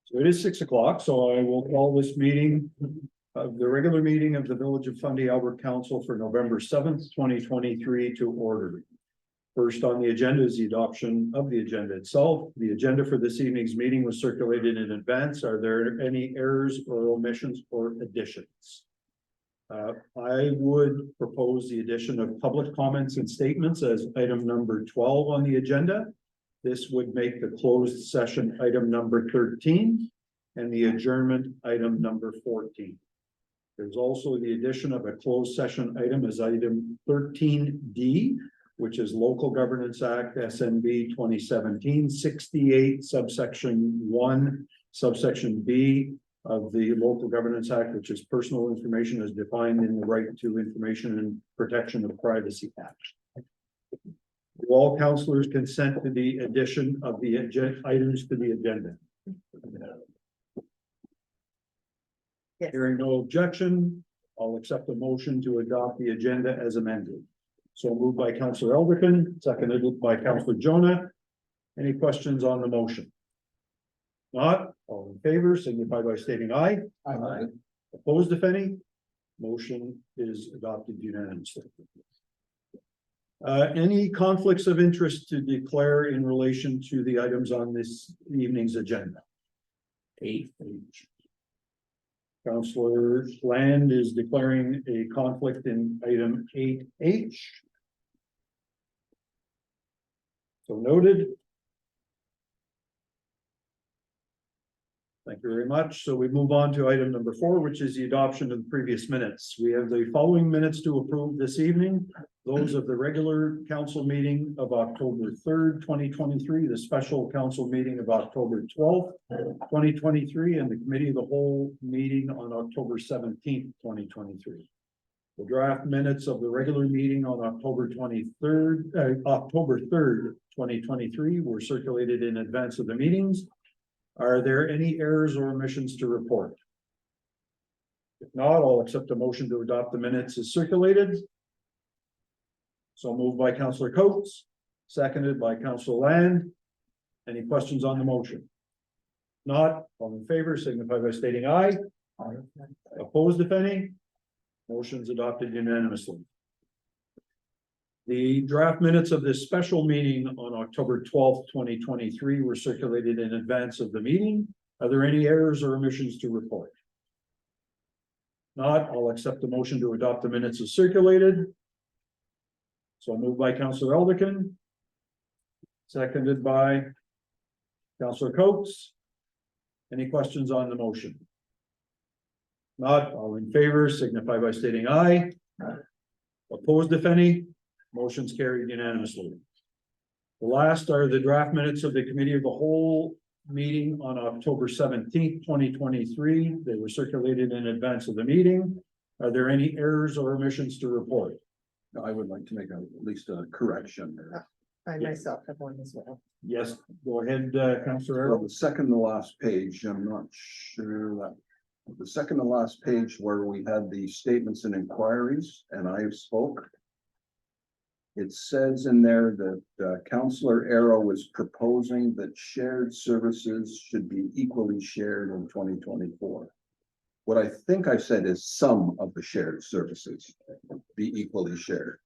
So it is 6 o'clock, so I will call this meeting of the regular meeting of the Village of Fundy Albert Council for November 7th, 2023 to order. First on the agenda is the adoption of the agenda itself. The agenda for this evening's meeting was circulated in advance. Are there any errors or omissions or additions? I would propose the addition of public comments and statements as item number 12 on the agenda. This would make the closed session item number 13 and the adjournment item number 14. There's also the addition of a closed session item as item 13D, which is Local Governance Act SNB 2017-68 subsection 1 subsection B of the Local Governance Act, which is personal information as defined in the Right to Information and Protection of Privacy Act. Do all councillors consent to the addition of the items to the agenda? Yes. Hearing no objection, I'll accept a motion to adopt the agenda as amended. So moved by Councillor Elderkin, seconded by Councillor Jonah. Any questions on the motion? Not, all in favor, signify by stating aye. Aye. Opposed, if any? Motion is adopted unanimously. Any conflicts of interest to declare in relation to the items on this evening's agenda? Eight. Councillor Land is declaring a conflict in item 8H. So noted. Thank you very much. So we move on to item number 4, which is the adoption of the previous minutes. We have the following minutes to approve this evening. Those of the regular council meeting of October 3rd, 2023, the special council meeting of October 12th, 2023, and the committee of the whole meeting on October 17th, 2023. The draft minutes of the regular meeting on October 3rd, 2023 were circulated in advance of the meetings. Are there any errors or omissions to report? If not, I'll accept a motion to adopt the minutes as circulated. So moved by Councillor Coates, seconded by Councillor Land. Any questions on the motion? Not, all in favor, signify by stating aye. Aye. Opposed, if any? Motion's adopted unanimously. The draft minutes of this special meeting on October 12th, 2023 were circulated in advance of the meeting. Are there any errors or omissions to report? Not, I'll accept the motion to adopt the minutes as circulated. So moved by Councillor Elderkin. Seconded by Councillor Coates. Any questions on the motion? Not, all in favor, signify by stating aye. Aye. Opposed, if any? Motion's carried unanimously. The last are the draft minutes of the committee of the whole meeting on October 17th, 2023. They were circulated in advance of the meeting. Are there any errors or omissions to report? I would like to make at least a correction there. I myself have one as well. Yes, go ahead, Councillor Well, Errol. the second to last page, I'm not sure that. The second to last page where we had the statements and inquiries and I spoke. It says in there that Councillor Arrow was proposing that shared services should be equally shared in 2024. What I think I said is some of the shared services be equally shared.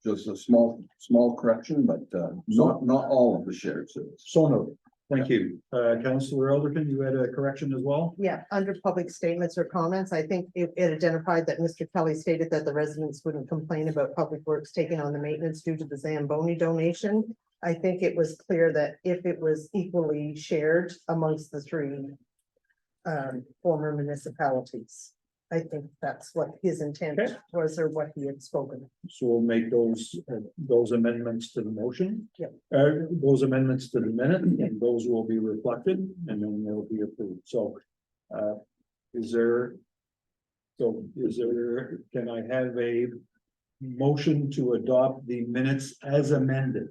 Just a small correction, but not all of the shared services. So noted. Thank you. Councillor Elderkin, you had a correction as well? Yeah, under public statements or comments, I think it identified that Mr. Kelly stated that the residents wouldn't complain about Public Works taking on the maintenance due to the Zamboni donation. I think it was clear that if it was equally shared amongst the three former municipalities. I think that's what his intent was or what he had spoken. So we'll make those amendments to the motion. Yep. Those amendments to the minute, and those will be reflected, and then they'll be approved. So, can I have a motion to adopt the minutes as amended?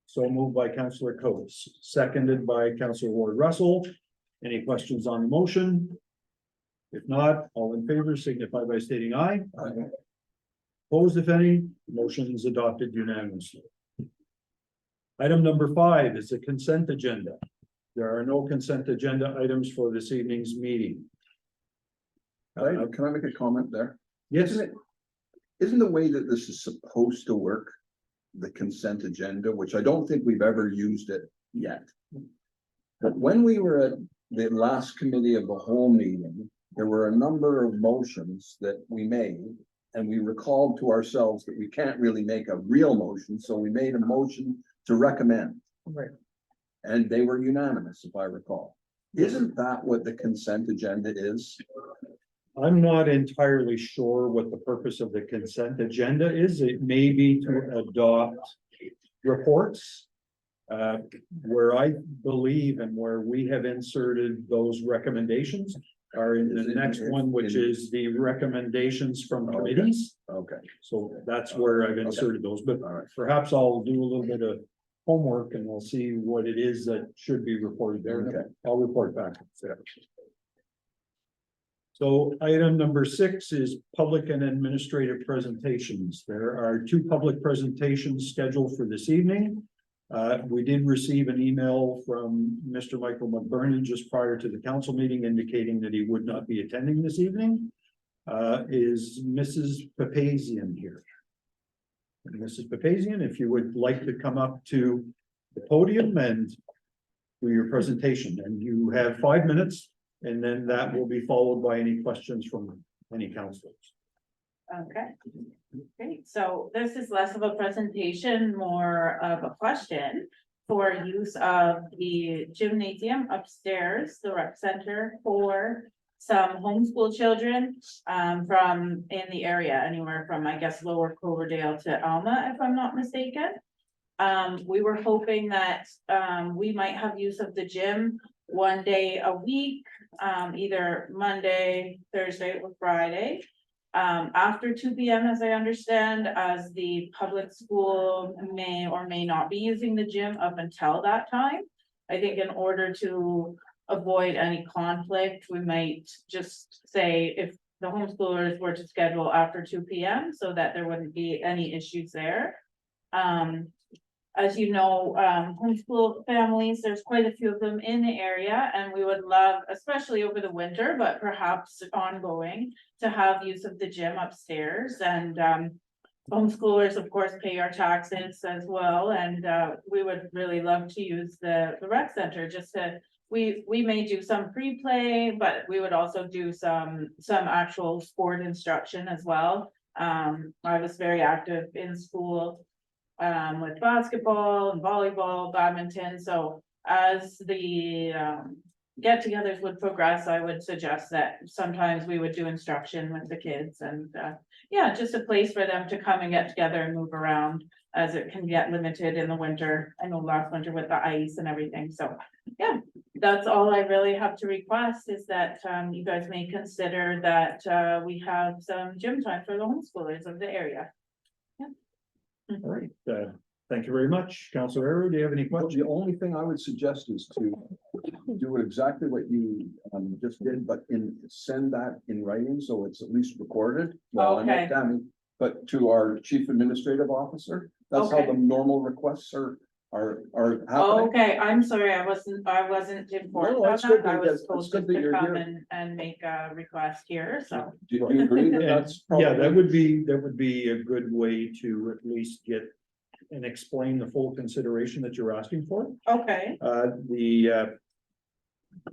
So moved by Councillor Coates, seconded by Councillor Ward Russell. Any questions on the motion? If not, all in favor signify by stating aye. Aye. Opposed, if any, motion is adopted unanimously. Item number 5 is the consent agenda. There are no consent agenda items for this evening's meeting. Can I make a comment there? Yes, Isn't the way that this is supposed to work, the consent agenda, which I don't think we've ever used it yet. But when we were at the last committee of the whole meeting, there were a number of motions that we made. And we recalled to ourselves that we can't really make a real motion, so we made a motion to recommend. Right. And they were unanimous, if I recall. Isn't that what the consent agenda is? I'm not entirely sure what the purpose of the consent agenda is. It may be to adopt reports. Where I believe and where we have inserted those recommendations are in the next one, which is the recommendations from committees. Okay, So that's where I've inserted those, but all right. perhaps I'll do a little bit of homework and we'll see what it is that should be reported there. Okay. I'll report back. So item number 6 is public and administrative presentations. There are 2 public presentations scheduled for this evening. We did receive an email from Mr. Michael McBurney just prior to the council meeting indicating that he would not be attending this evening. Is Mrs. Papazian here? Mrs. Papazian, if you would like to come up to the podium and do your presentation, and you have 5 minutes, and then that will be followed by any questions from any councilors. Okay, great. So this is less of a presentation, more of a question for use of the gymnasium upstairs, the rec center for some homeschool children from in the area, anywhere from, I guess, Lower Cloverdale to Alma, if I'm not mistaken. We were hoping that we might have use of the gym one day a week, either Monday, Thursday, or Friday. After 2 p.m., as I understand, as the public school may or may not be using the gym up until that time. I think in order to avoid any conflict, we might just say if the homeschoolers were to schedule after 2 p.m. so that there wouldn't be any issues there. As you know, homeschool families, there's quite a few of them in the area, and we would love, especially over the winter, but perhaps ongoing, to have use of the gym upstairs. And homeschoolers, of course, pay our taxes as well, and we would really love to use the rec center just to, we may do some pre-play, but we would also do some actual sport instruction as well. I was very active in school with basketball and volleyball, badminton. So as the get-togethers would progress, I would suggest that sometimes we would do instruction with the kids and yeah, just a place for them to come and get together and move around, as it can get limited in the winter. I know last winter with the ice and everything. So yeah, that's all I really have to request, is that you guys may consider that we have some gym time for the homeschoolers of the area. All right, thank you very much. Councilor Arrow, do you have any Well, questions? the only thing I would suggest is to do exactly what you just did, but send that in writing, so it's at least recorded. Well, I know Okay. Tammy, but to our chief administrative officer, that's how Okay. the normal requests are happening. Okay, I'm sorry, I wasn't informed No, on that's good that. I that- was told it's good just that to you're come here. and make a request here, so. Do you agree that that's? Yeah, that probably- would be a good way to at least get and explain the full consideration that you're asking for. Okay,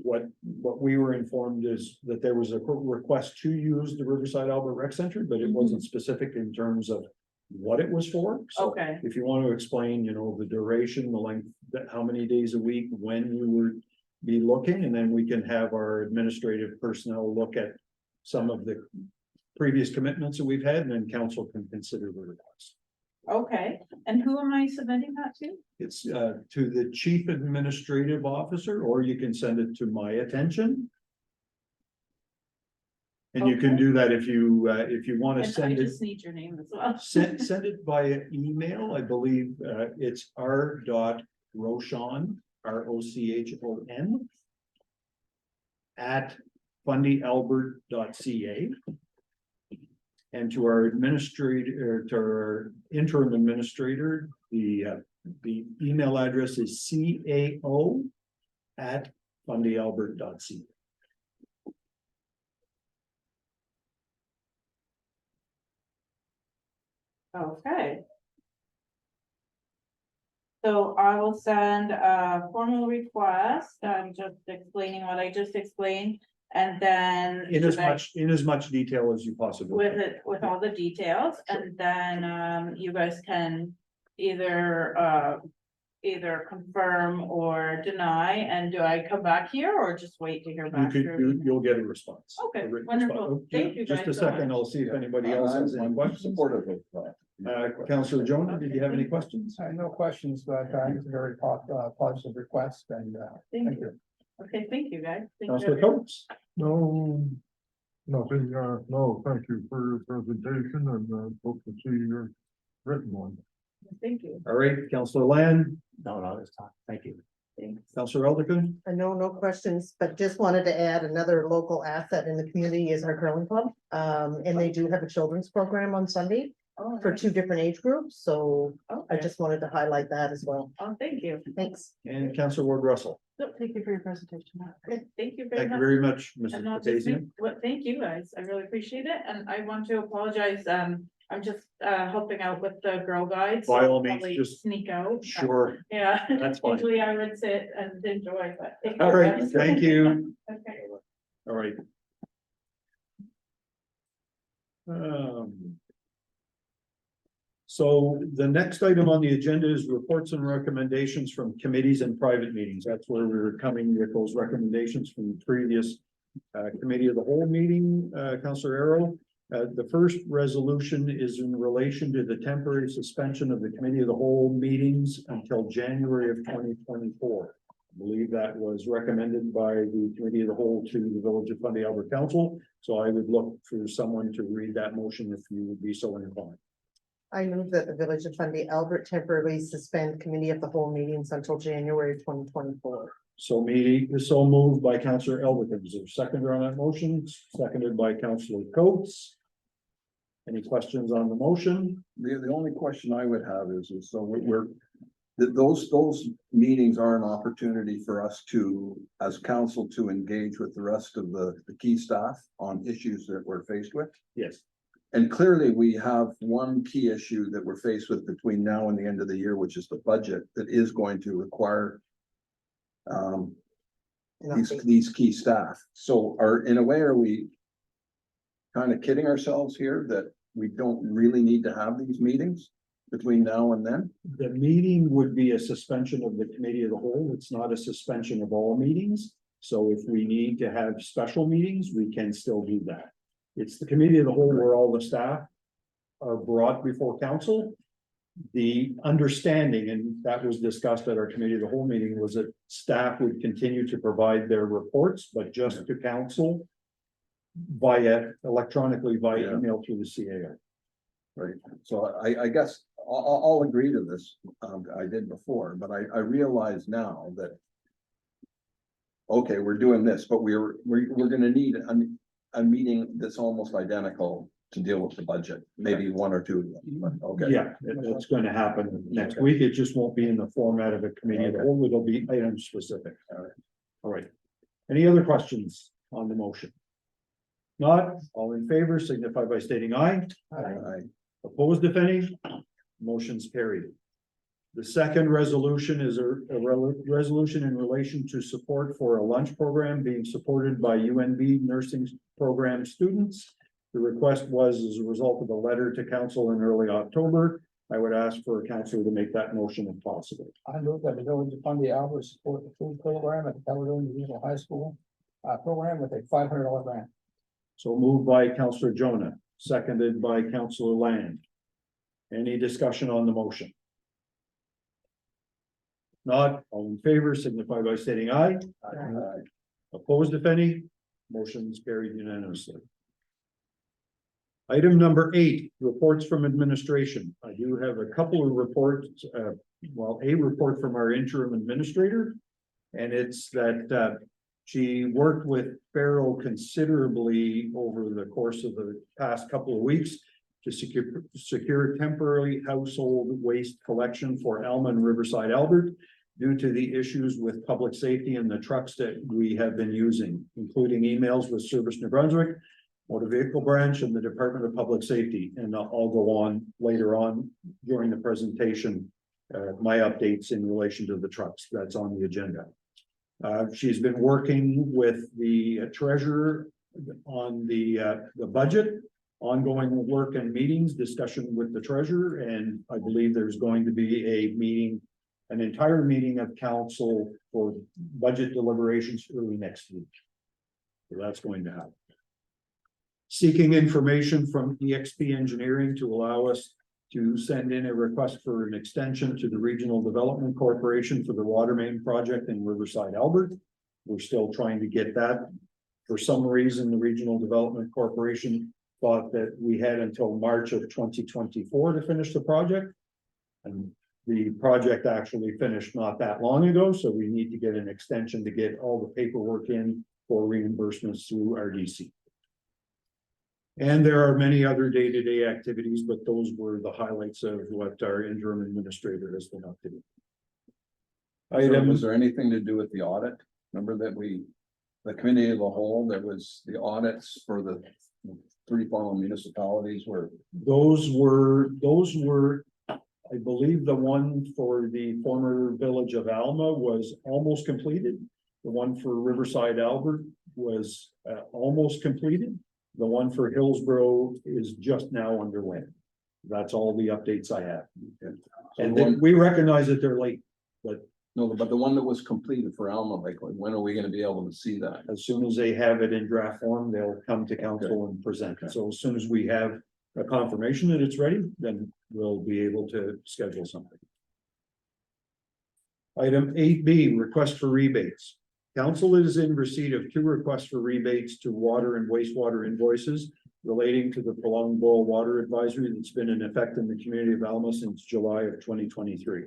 What we were informed is that there was a request to use the Riverside Albert Rec Center, but it wasn't specific in terms of what it was for. So okay, if you want to explain, the duration, the length, how many days a week, when you would be looking, and then we can have our administrative personnel look at some of the previous commitments that we've had, and then council can consider the request. okay. And who am I submitting that to? It's to the chief administrative officer, or you can send it to my attention. And you can Okay. do that if you want to And I send it. just need your name as well. Send it via email. I believe it's r.rochon, ROCHON @fundyalbert.ca. And to our administrator, to our interim administrator, the The email address is cao@fundyalbert.ca. Okay. So I will send a formal request, just explaining what I just explained, and then. In as much detail as you possibly With can. it, with all the details, and then, you guys can either, either confirm or deny, and do I come back here or just wait to hear You back? could, through- you'll get a response. Okay, A written wonderful. response. Thank you Just a guys so second, much. I'll see if anybody else has any I'm questions. supportive of that. Councillor Jonah, did you have any questions? No questions, but it's a very positive request and Thank you. Okay, thank you, guys. Thank you, Councillor everyone. Coates? No, nothing, no, thank you for your presentation and hope to see your written one. Thank you. All right, Councillor Land, No, it's time. Thank you. Thanks. Councillor Elderkin, No questions, but just wanted to add another local asset in the community is our curling club. And they do have a children's program on Sunday Oh, for nice. 2 different age groups, so I Okay. just wanted to highlight that as well. Oh, thank you. Thank and Councillor Ward Russell. So, thank you for your presentation. Okay, thank you very Thank you much. very much, And Mrs. not just me, Papazian. well, thank you guys. I really appreciate it. And I want to apologize. I'm just helping out with the Girl Guides. so By all I'll means, probably just- Sneak out. Sure, Yeah. that's fine. Usually I would sit and enjoy, but. thank you All right, guys. thank you. Okay. All right. So the next item on the agenda is reports and recommendations from committees and private meetings. That's where we were coming with those recommendations from the previous committee of the whole meeting, Councillor Arrow. The first resolution is in relation to the temporary suspension of the committee of the whole meetings until January of 2024. I believe that was recommended by the committee of the whole to the Village of Fundy Albert Council. So I would look for someone to read that motion if you would be so inclined. I move that the Village of Fundy Albert temporarily suspend committee of the whole meetings until January 2024. So moved by Councillor Elderkin. Is there a seconder on that motion? Seconded by Councillor Coates. Any questions on the motion? The only question I would have is so those meetings are an opportunity for us to, as council, to engage with the rest of the key staff on issues that we're faced with. Yes. And clearly, we have one key issue that we're faced with between now and the end of the year, which is the budget that is going to require these key staff. So in a way, are we kind of kidding ourselves here that we don't really need to have these meetings between now and then? The meeting would be a suspension of the committee of the whole. It's not a suspension of all meetings. So if we need to have special meetings, we can still do that. It's the committee of the whole where all the staff are brought before council. The understanding, and that was discussed at our committee of the whole meeting, was that staff would continue to provide their reports, but just to council electronically via Yeah. email through the CAO. Right, so I guess I'll agree to this. I did before, but I realize now that. Okay, we're doing this, but we're gonna need a meeting that's almost identical to deal with the budget, maybe one or two of them, but okay. Yeah, it's going to happen next week. It just won't be in the format of a committee of the whole. It'll be item specific. All right. Any other questions on the motion? Not all in favor, signify by stating aye. Opposed, if any, motion's carried. The second resolution is a resolution in relation to support for a lunch program being supported by UNB nursing program students. The request was as a result of a letter to council in early October. I would ask for a councillor to make that motion if possible. I move that the Village of Fundy Albert support the food program at the Caledonia Regional High School program with a $500 grant. So moved by Councillor Jonah, seconded by Councillor Land. Any discussion on the motion? Not all in favor, signify by stating aye. Opposed, if any, motion is carried unanimously. Item number 8, reports from administration. I do have a couple of reports, a report from our interim administrator. And it's that she worked with Farrell considerably over the course of the past couple of weeks to secure temporary household waste collection for Alma and Riverside Albert due to the issues with public safety and the trucks that we have been using, including emails with Service New Brunswick, Motor Vehicle Branch, and the Department of Public Safety. And I'll go on later on during the presentation, my updates in relation to the trucks that's on the agenda. She's been working with the treasurer on the budget, ongoing work and meetings, discussion with the treasurer, and I believe there's going to be a meeting, an entire meeting of council for budget deliberations early next week. So that's going to happen. Seeking information from EXP Engineering to allow us to send in a request for an extension to the Regional Development Corporation for the water main project in Riverside, Albert. We're still trying to get that. For some reason, the Regional Development Corporation thought that we had until March of 2024 to finish the project. And the project actually finished not that long ago, so we need to get an extension to get all the paperwork in for reimbursements through RDC. And there are many other day-to-day activities, but those were the highlights of what our interim administrator has been up to. Was there anything to do with the audit? Remember that the committee of the whole, there was the audits for the 3 following municipalities were. Those were, I believe the one for the former village of Alma was almost completed. The one for Riverside Albert was almost completed. The one for Hillsborough is just now underway. That's all the updates I have. And then we recognize that they're late, but No, but the one that was completed for Alma, like, when are we gonna be able to see that? as soon as they have it in draft form, they'll come to council and present it. So as soon as we have a confirmation that it's ready, then we'll be able to schedule something. Item 8B, request for rebates. Council is in receipt of 2 requests for rebates to water and wastewater invoices relating to the prolonged boil water advisory that's been in effect in the community of Alma since July of 2023.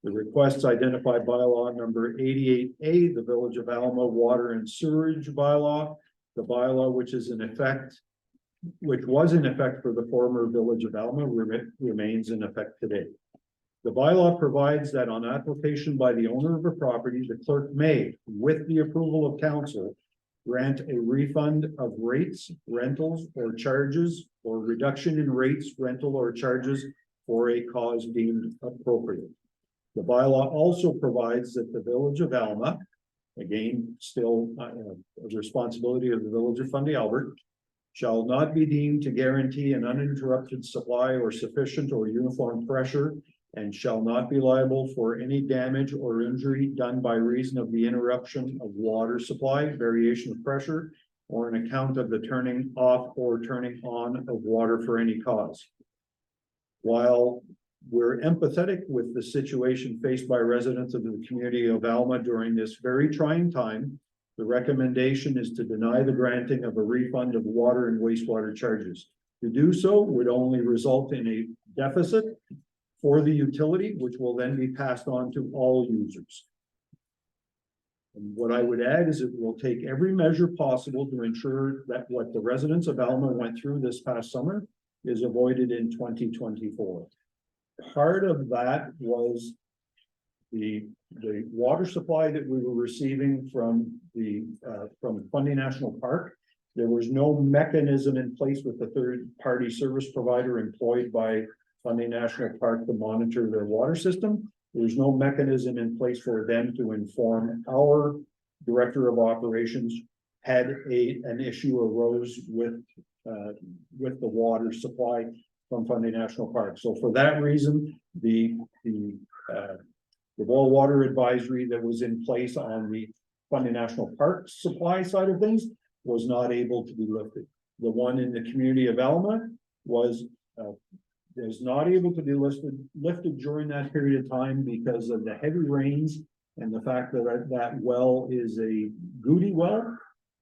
The requests identify bylaw number 88A, the Village of Alma Water and Sewerage Bylaw, the bylaw which was in effect for the former Village of Alma remains in effect today. The bylaw provides that on application by the owner of a property, the clerk may, with the approval of council, grant a refund of rates, rentals, or charges, or reduction in rates, rental, or charges for a cause deemed appropriate. The bylaw also provides that the Village of Alma, again, still a responsibility of the Village of Fundy Albert, shall not be deemed to guarantee an uninterrupted supply or sufficient or uniform pressure, and shall not be liable for any damage or injury done by reason of the interruption of water supply, variation of pressure, or an account of the turning off or turning on of water for any cause. While we're empathetic with the situation faced by residents of the community of Alma during this very trying time, the recommendation is to deny the granting of a refund of water and wastewater charges. To do so would only result in a deficit for the utility, which will then be passed on to all users. And what I would add is it will take every measure possible to ensure that what the residents of Alma went through this past summer is avoided in 2024. Part of that was the water supply that we were receiving from Fundy National Park. There was no mechanism in place with the third-party service provider employed by Fundy National Park to monitor their water system. There's no mechanism in place for them to inform our director of operations had an issue arose with the water supply from Fundy National Park. So for that reason, the boil water advisory that was in place on the Fundy National Park supply side of things was not able to be lifted. The one in the community of Alma was not able to be lifted during that period of time because of the heavy rains and the fact that that well is a Goody well,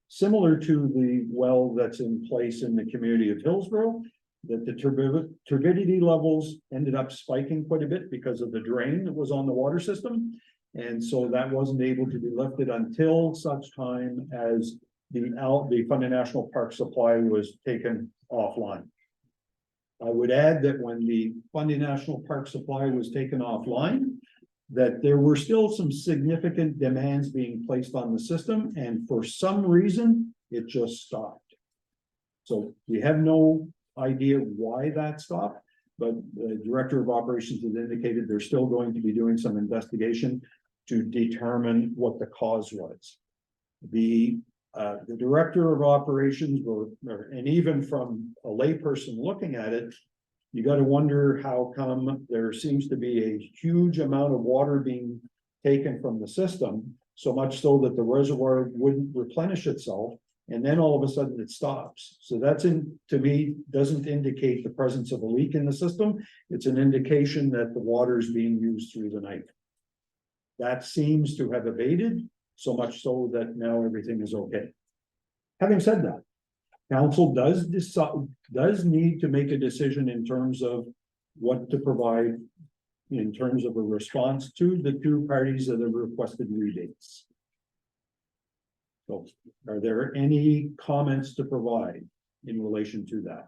similar to the well that's in place in the community of Hillsborough, that the turbidity levels ended up spiking quite a bit because of the drain that was on the water system. And so that wasn't able to be lifted until such time as the Fundy National Park supply was taken offline. I would add that when the Fundy National Park Supply was taken offline, that there were still some significant demands being placed on the system, and for some reason, it just stopped. So we have no idea why that stopped, but the Director of Operations has indicated they're still going to be doing some investigation to determine what the cause was. The Director of Operations and even from a layperson looking at it, you got to wonder how come there seems to be a huge amount of water being taken from the system, so much so that the reservoir wouldn't replenish itself, and then all of a sudden it stops. So that's to me, doesn't indicate the presence of a leak in the system. It's an indication that the water is being used through the night. That seems to have abated, so much so that now everything is okay. Having said that, council does need to make a decision in terms of what to provide in terms of a response to the two parties that have requested rebates. So are there any comments to provide in relation to that?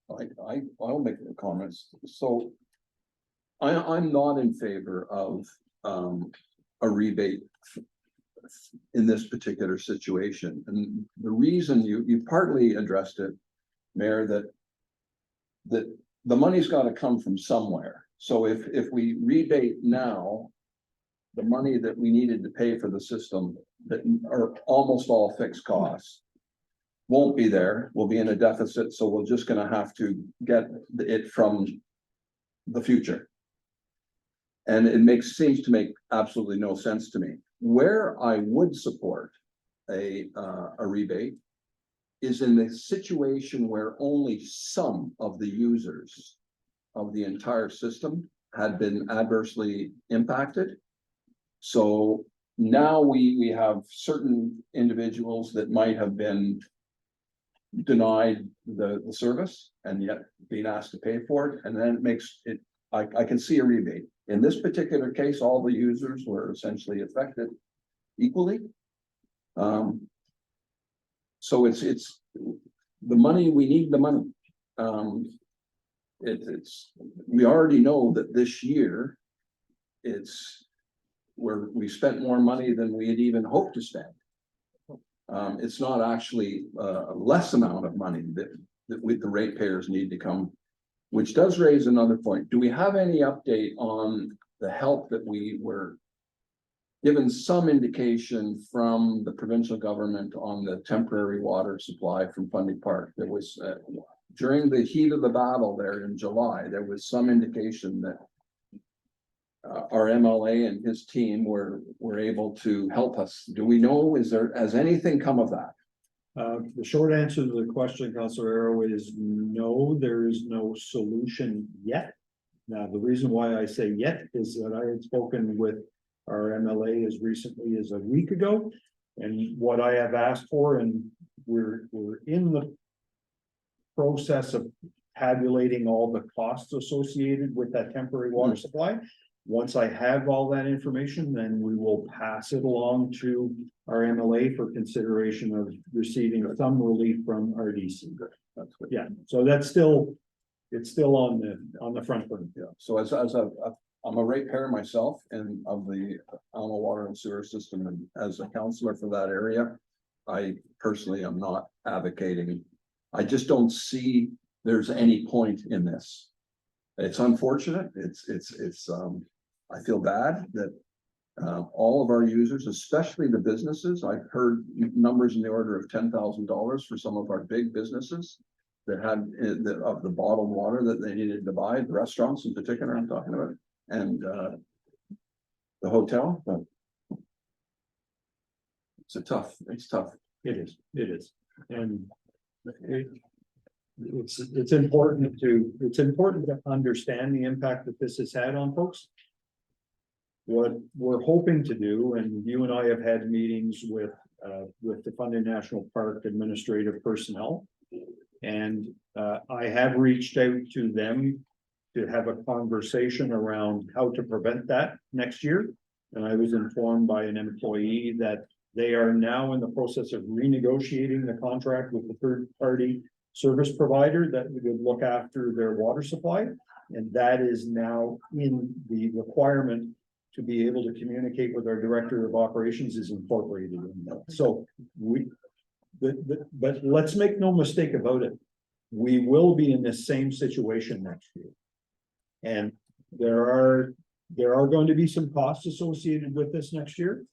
I'll make the comments. So I'm not in favor of a rebate in this particular situation. And the reason you partly addressed it, Mayor, that the money's got to come from somewhere. So if we rebate now, the money that we needed to pay for the system that are almost all fixed costs won't be there. We'll be in a deficit, so we're just going to have to get it from the future. And it seems to make absolutely no sense to me. Where I would support a rebate is in the situation where only some of the users of the entire system had been adversely impacted. So now we have certain individuals that might have been denied the service and yet being asked to pay for it, and then it makes it, I can see a rebate. In this particular case, all the users were essentially affected equally. So it's the money, we need the money. We already know that this year we spent more money than we had even hoped to spend. It's not actually a less amount of money that the ratepayers need to come, which does raise another point. Do we have any update on the help that we were given some indication from the provincial government on the temporary water supply from Fundy Park? There was during the heat of the battle there in July, there was some indication that our MLA and his team were able to help us. Do we know, has anything come of that? The short answer to the question, Councilor Arrow, is no, there is no solution yet. Now, the reason why I say yet is that I had spoken with our MLA as recently as a week ago. And what I have asked for, and we're in the process of tabulating all the costs associated with that temporary water supply. Once I have all that information, then we will pass it along to our MLA for consideration of receiving some relief from RDC. That's what, Yeah, so it's still on the front burner. yeah. So I'm a ratepayer myself and of the Alma Water and Sewer System, and as a counselor for that area, I personally am not advocating. I just don't see there's any point in this. It's unfortunate. I feel bad that all of our users, especially the businesses, I've heard numbers in the order of $10,000 for some of our big businesses that had of the bottled water that they needed to buy, the restaurants in particular I'm talking about, and the hotel. But it's tough. It is. And it's important to understand the impact that this has had on folks. What we're hoping to do, and you and I have had meetings with the Fundy National Park administrative personnel. And I have reached out to them to have a conversation around how to prevent that next year. And I was informed by an employee that they are now in the process of renegotiating the contract with the third party service provider that would look after their water supply. And that is now in the requirement to be able to communicate with our director of operations is incorporated in that. So but let's make no mistake about it. We will be in the same situation next year. And there are going to be some costs associated with this next year.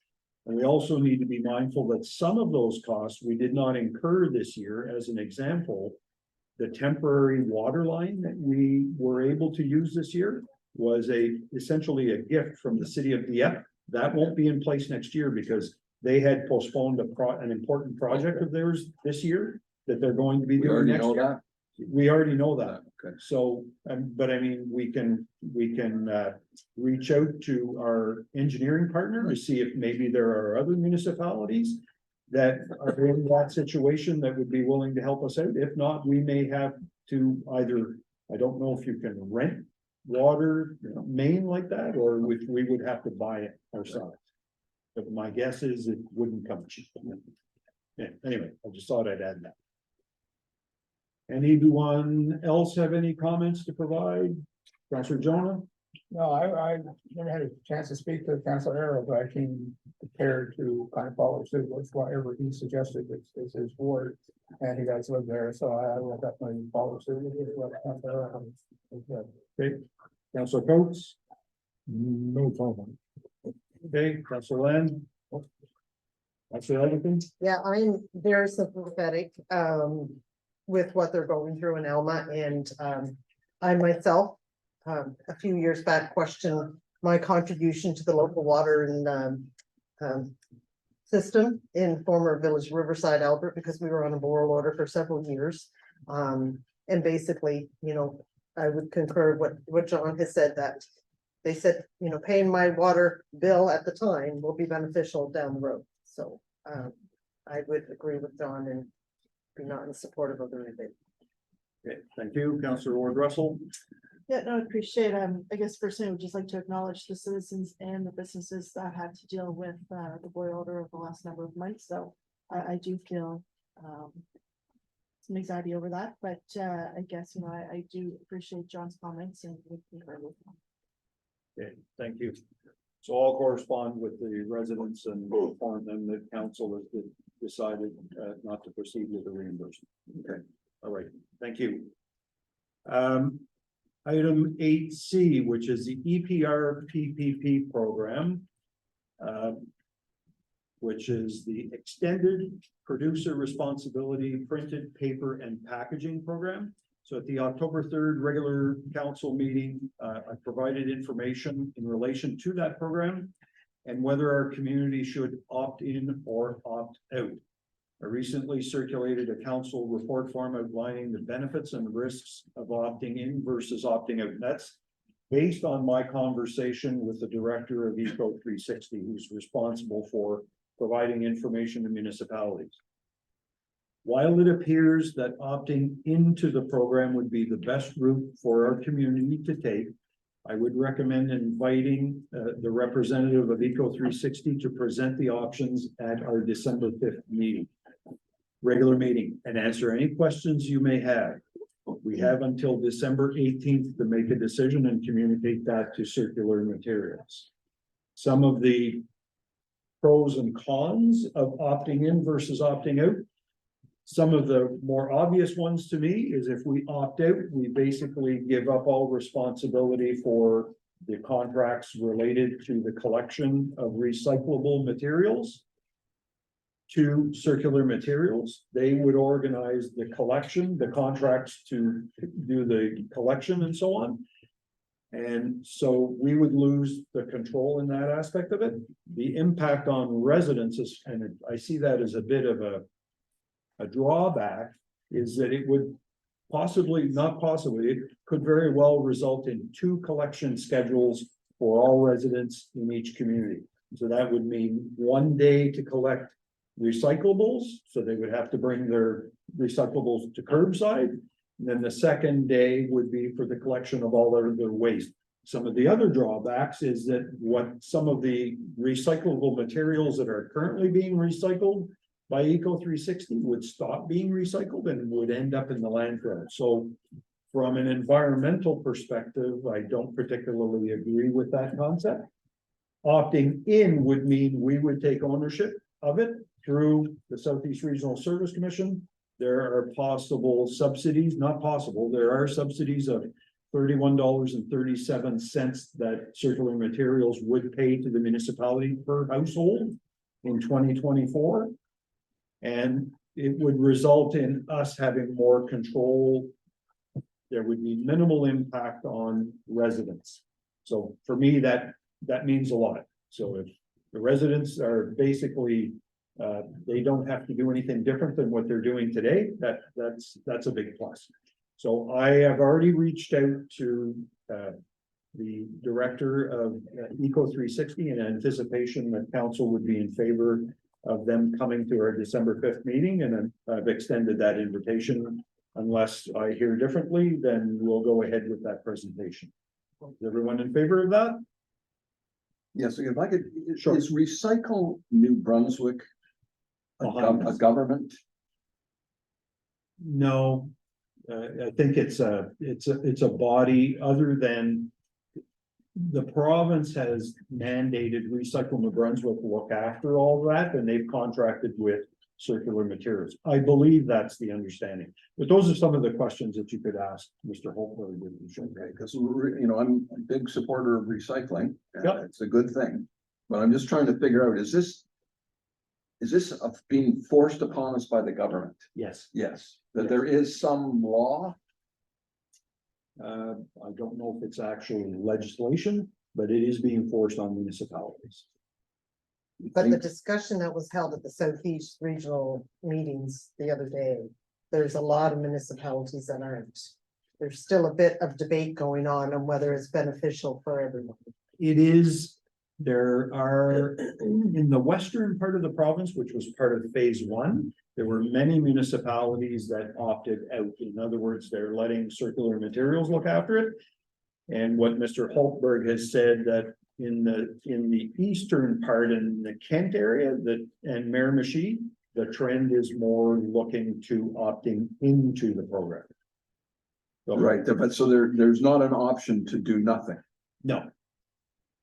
And we also need to be mindful that some of those costs we did not incur this year. As an example, the temporary water line that we were able to use this year was essentially a gift from the city of Dieppe. That won't be in place next year because they had postponed an important project of theirs this year that they're going to be We doing already next know year. that. We already know that. Okay. So, but I mean, we can reach out to our engineering partner to see if maybe there are other municipalities that are in that situation that would be willing to help us out. If not, we may have to either, I don't know if you can rent water main like that, or if we would have to buy it ourselves. But my guess is it wouldn't come cheap. Yeah, anyway, I just thought I'd add that. Anyone else have any comments to provide? Councilor Jonah? No, I never had a chance to speak to Councilor Arrow, but I came prepared to kind of follow suit with whatever he suggested is his ward. And he does live there, so I will definitely follow suit with what Councilor Arrow said. Okay, Councilor Coates? No comment. Okay, Councilor Land? Councilor Everton? Yeah, I'm very sympathetic with what they're going through in Elma, and I myself a few years back questioned my contribution to the local water and system in former village Riverside, Albert, because we were on a boil order for several years. And basically, I would concur what John has said, that they said, paying my water bill at the time will be beneficial down the road. So I would agree with John and be not in support of the rebate. Okay, thank you. Councilor Ward Russell? Yeah, no, I appreciate, I guess personally, I would just like to acknowledge the citizens and the businesses that had to deal with the boil order over the last number of months, so I do feel some anxiety over that, but I guess, I do appreciate John's comments and would concur with them. Okay, thank you. So I'll correspond with the residents and inform them that council has decided not to proceed with the reimbursement. Okay, all right, thank you. Item 8C, which is the EPR PPP program, which is the Extended Producer Responsibility Printed Paper and Packaging Program. So at the October 3rd regular council meeting, I provided information in relation to that program and whether our community should opt in or opt out. I recently circulated a council report form outlining the benefits and risks of opting in versus opting out. That's based on my conversation with the director of Eco 360, who's responsible for providing information to municipalities. While it appears that opting into the program would be the best route for our community to take, I would recommend inviting the representative of Eco 360 to present the options at our December 5th regular meeting, and answer any questions you may have. We have until December 18th to make a decision and communicate that to Circular Materials. Some of the pros and cons of opting in versus opting out. Some of the more obvious ones to me is if we opt out, we basically give up all responsibility for the contracts related to the collection of recyclable materials to Circular Materials. They would organize the collection, the contracts to do the collection and so on. And so we would lose the control in that aspect of it. The impact on residents is, and I see that as a bit of a drawback, is that it would possibly, not possibly, it could very well result in 2 collection schedules for all residents in each community. So that would mean 1 day to collect recyclables, so they would have to bring their recyclables to curbside. And then the second day would be for the collection of all their waste. Some of the other drawbacks is that what some of the recyclable materials that are currently being recycled, by Eco360 would stop being recycled and would end up in the landfill. So from an environmental perspective, I don't particularly agree with that concept. Opting in would mean we would take ownership of it through the Southeast Regional Service Commission. There are possible subsidies, not possible, there are subsidies of $31.37 that Circular Materials would pay to the municipality per household in 2024. And it would result in us having more control. There would be minimal impact on residents. So for me, that means a lot. So if the residents are basically, they don't have to do anything different than what they're doing today, that's a big plus. So I have already reached out to the director of Eco360 in anticipation that council would be in favor of them coming to our December 5th meeting, and I've extended that invitation. Unless I hear differently, then we'll go ahead with that presentation. Is everyone in favor of that? Yes, if I could, Sure. is Recycle New Brunswick a government? No, I think it's a body other than the province has mandated Recycle New Brunswick look after all that, and they've contracted with Circular Materials. I believe that's the understanding, but those are some of the questions that you could ask Mr. Holtberg. Okay, because, you know, I'm a big supporter of recycling, and Yep. it's a good thing. But I'm just trying to figure out, is this being forced upon us by the government? Yes, Yes, that there is some law. I don't know if it's actually legislation, but it is being forced on municipalities. But the discussion that was held at the Southeast Regional meetings the other day, there's a lot of municipalities that aren't. There's still a bit of debate going on whether it's beneficial for everyone. It is, there are, in the western part of the province, which was part of phase one, there were many municipalities that opted out. In other words, they're letting Circular Materials look after it. And what Mr. Holtberg has said that in the eastern part, in the Kent area, and Miramichi, the trend is more looking to opting into the program. So, Right, but so there's not an option to do nothing. no,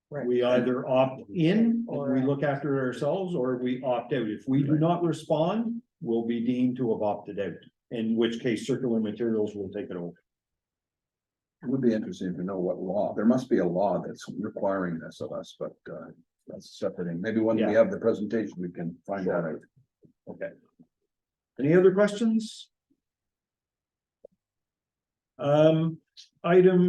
Right. we either opt in Or and we out. look after it ourselves, or we opt out. If we do not respond, we'll be deemed to have opted out, in which case Circular Materials will take it over. It would be interesting to know what law, there must be a law that's requiring this of us, but that's a separate thing. Maybe when we Yeah. have the presentation, we can find that out. Okay. Any other questions? Item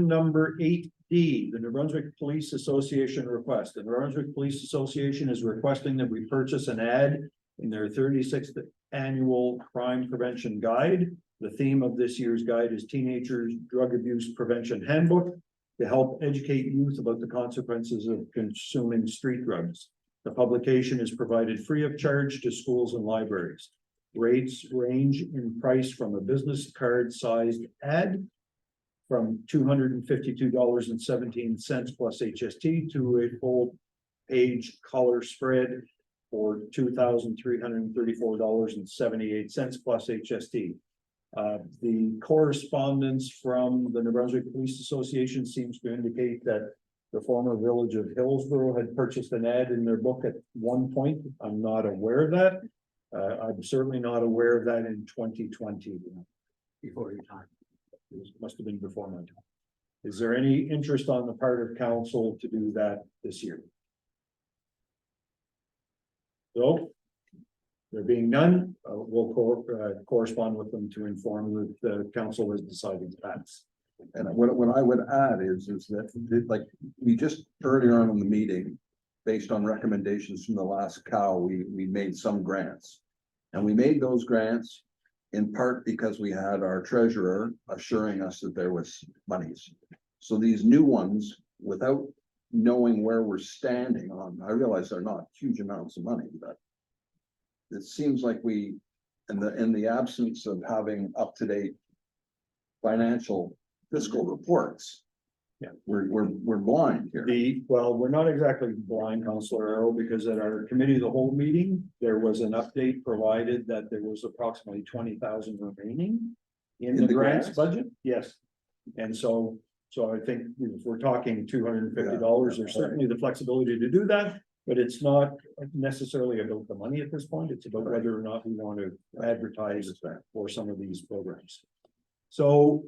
number 8D, the New Brunswick Police Association request. The New Brunswick Police Association is requesting that we purchase an ad in their 36th annual crime prevention guide. The theme of this year's guide is Teenagers Drug Abuse Prevention Handbook to help educate youth about the consequences of consuming street drugs. The publication is provided free of charge to schools and libraries. Rates range in price from a business card sized ad from $252.17 plus HST to a full page color spread for $2,334.78 plus HST. The correspondence from the New Brunswick Police Association seems to indicate that the former village of Hillsborough had purchased an ad in their book at one point. I'm not aware of that. I'm certainly not aware of that in 2020. Before your time. It must have been before my time. Is there any interest on the part of council to do that this year? So, there being none, we'll correspond with them to inform that the council is deciding to pass. And what I would add is that, like, we just earlier on in the meeting, based on recommendations from the last cow, we made some grants. And we made those grants in part because we had our treasurer assuring us that there was monies. So these new ones, without knowing where we're standing on, I realize they're not huge amounts of money, but it seems like we, in the absence of having up-to-date financial fiscal reports, We're blind here. Well, we're not exactly blind, Counselor Arrow, because at our committee of the whole meeting, there was an update provided that there was approximately 20,000 remaining in the grants budget, yes. And so I think if we're talking $250, there's certainly the flexibility to do that. But it's not necessarily about the money at this point. It's about whether or not we want to advertise for some of these programs. So,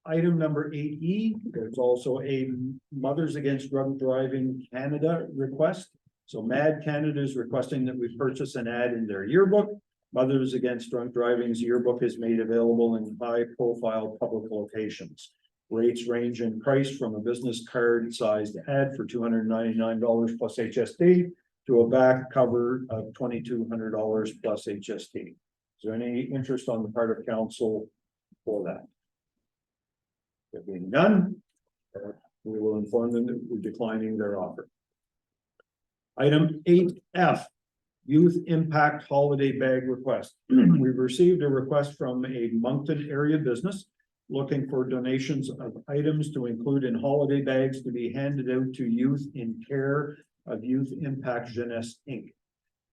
item number 8E, there's also a Mothers Against Drunk Driving Canada request. So MAD Canada is requesting that we purchase an ad in their yearbook. Mothers Against Drunk Driving's yearbook is made available in high-profile public locations. Rates range in price from a business card sized ad for $299 plus HST to a back cover of $2,200 plus HST. Is there any interest on the part of council for that? There being none, we will inform them that we're declining their offer. Item 8F, Youth Impact Holiday Bag Request. We've received a request from a Moncton area business looking for donations of items to include in holiday bags to be handed out to youth in care of Youth Impact Jeunesse Inc.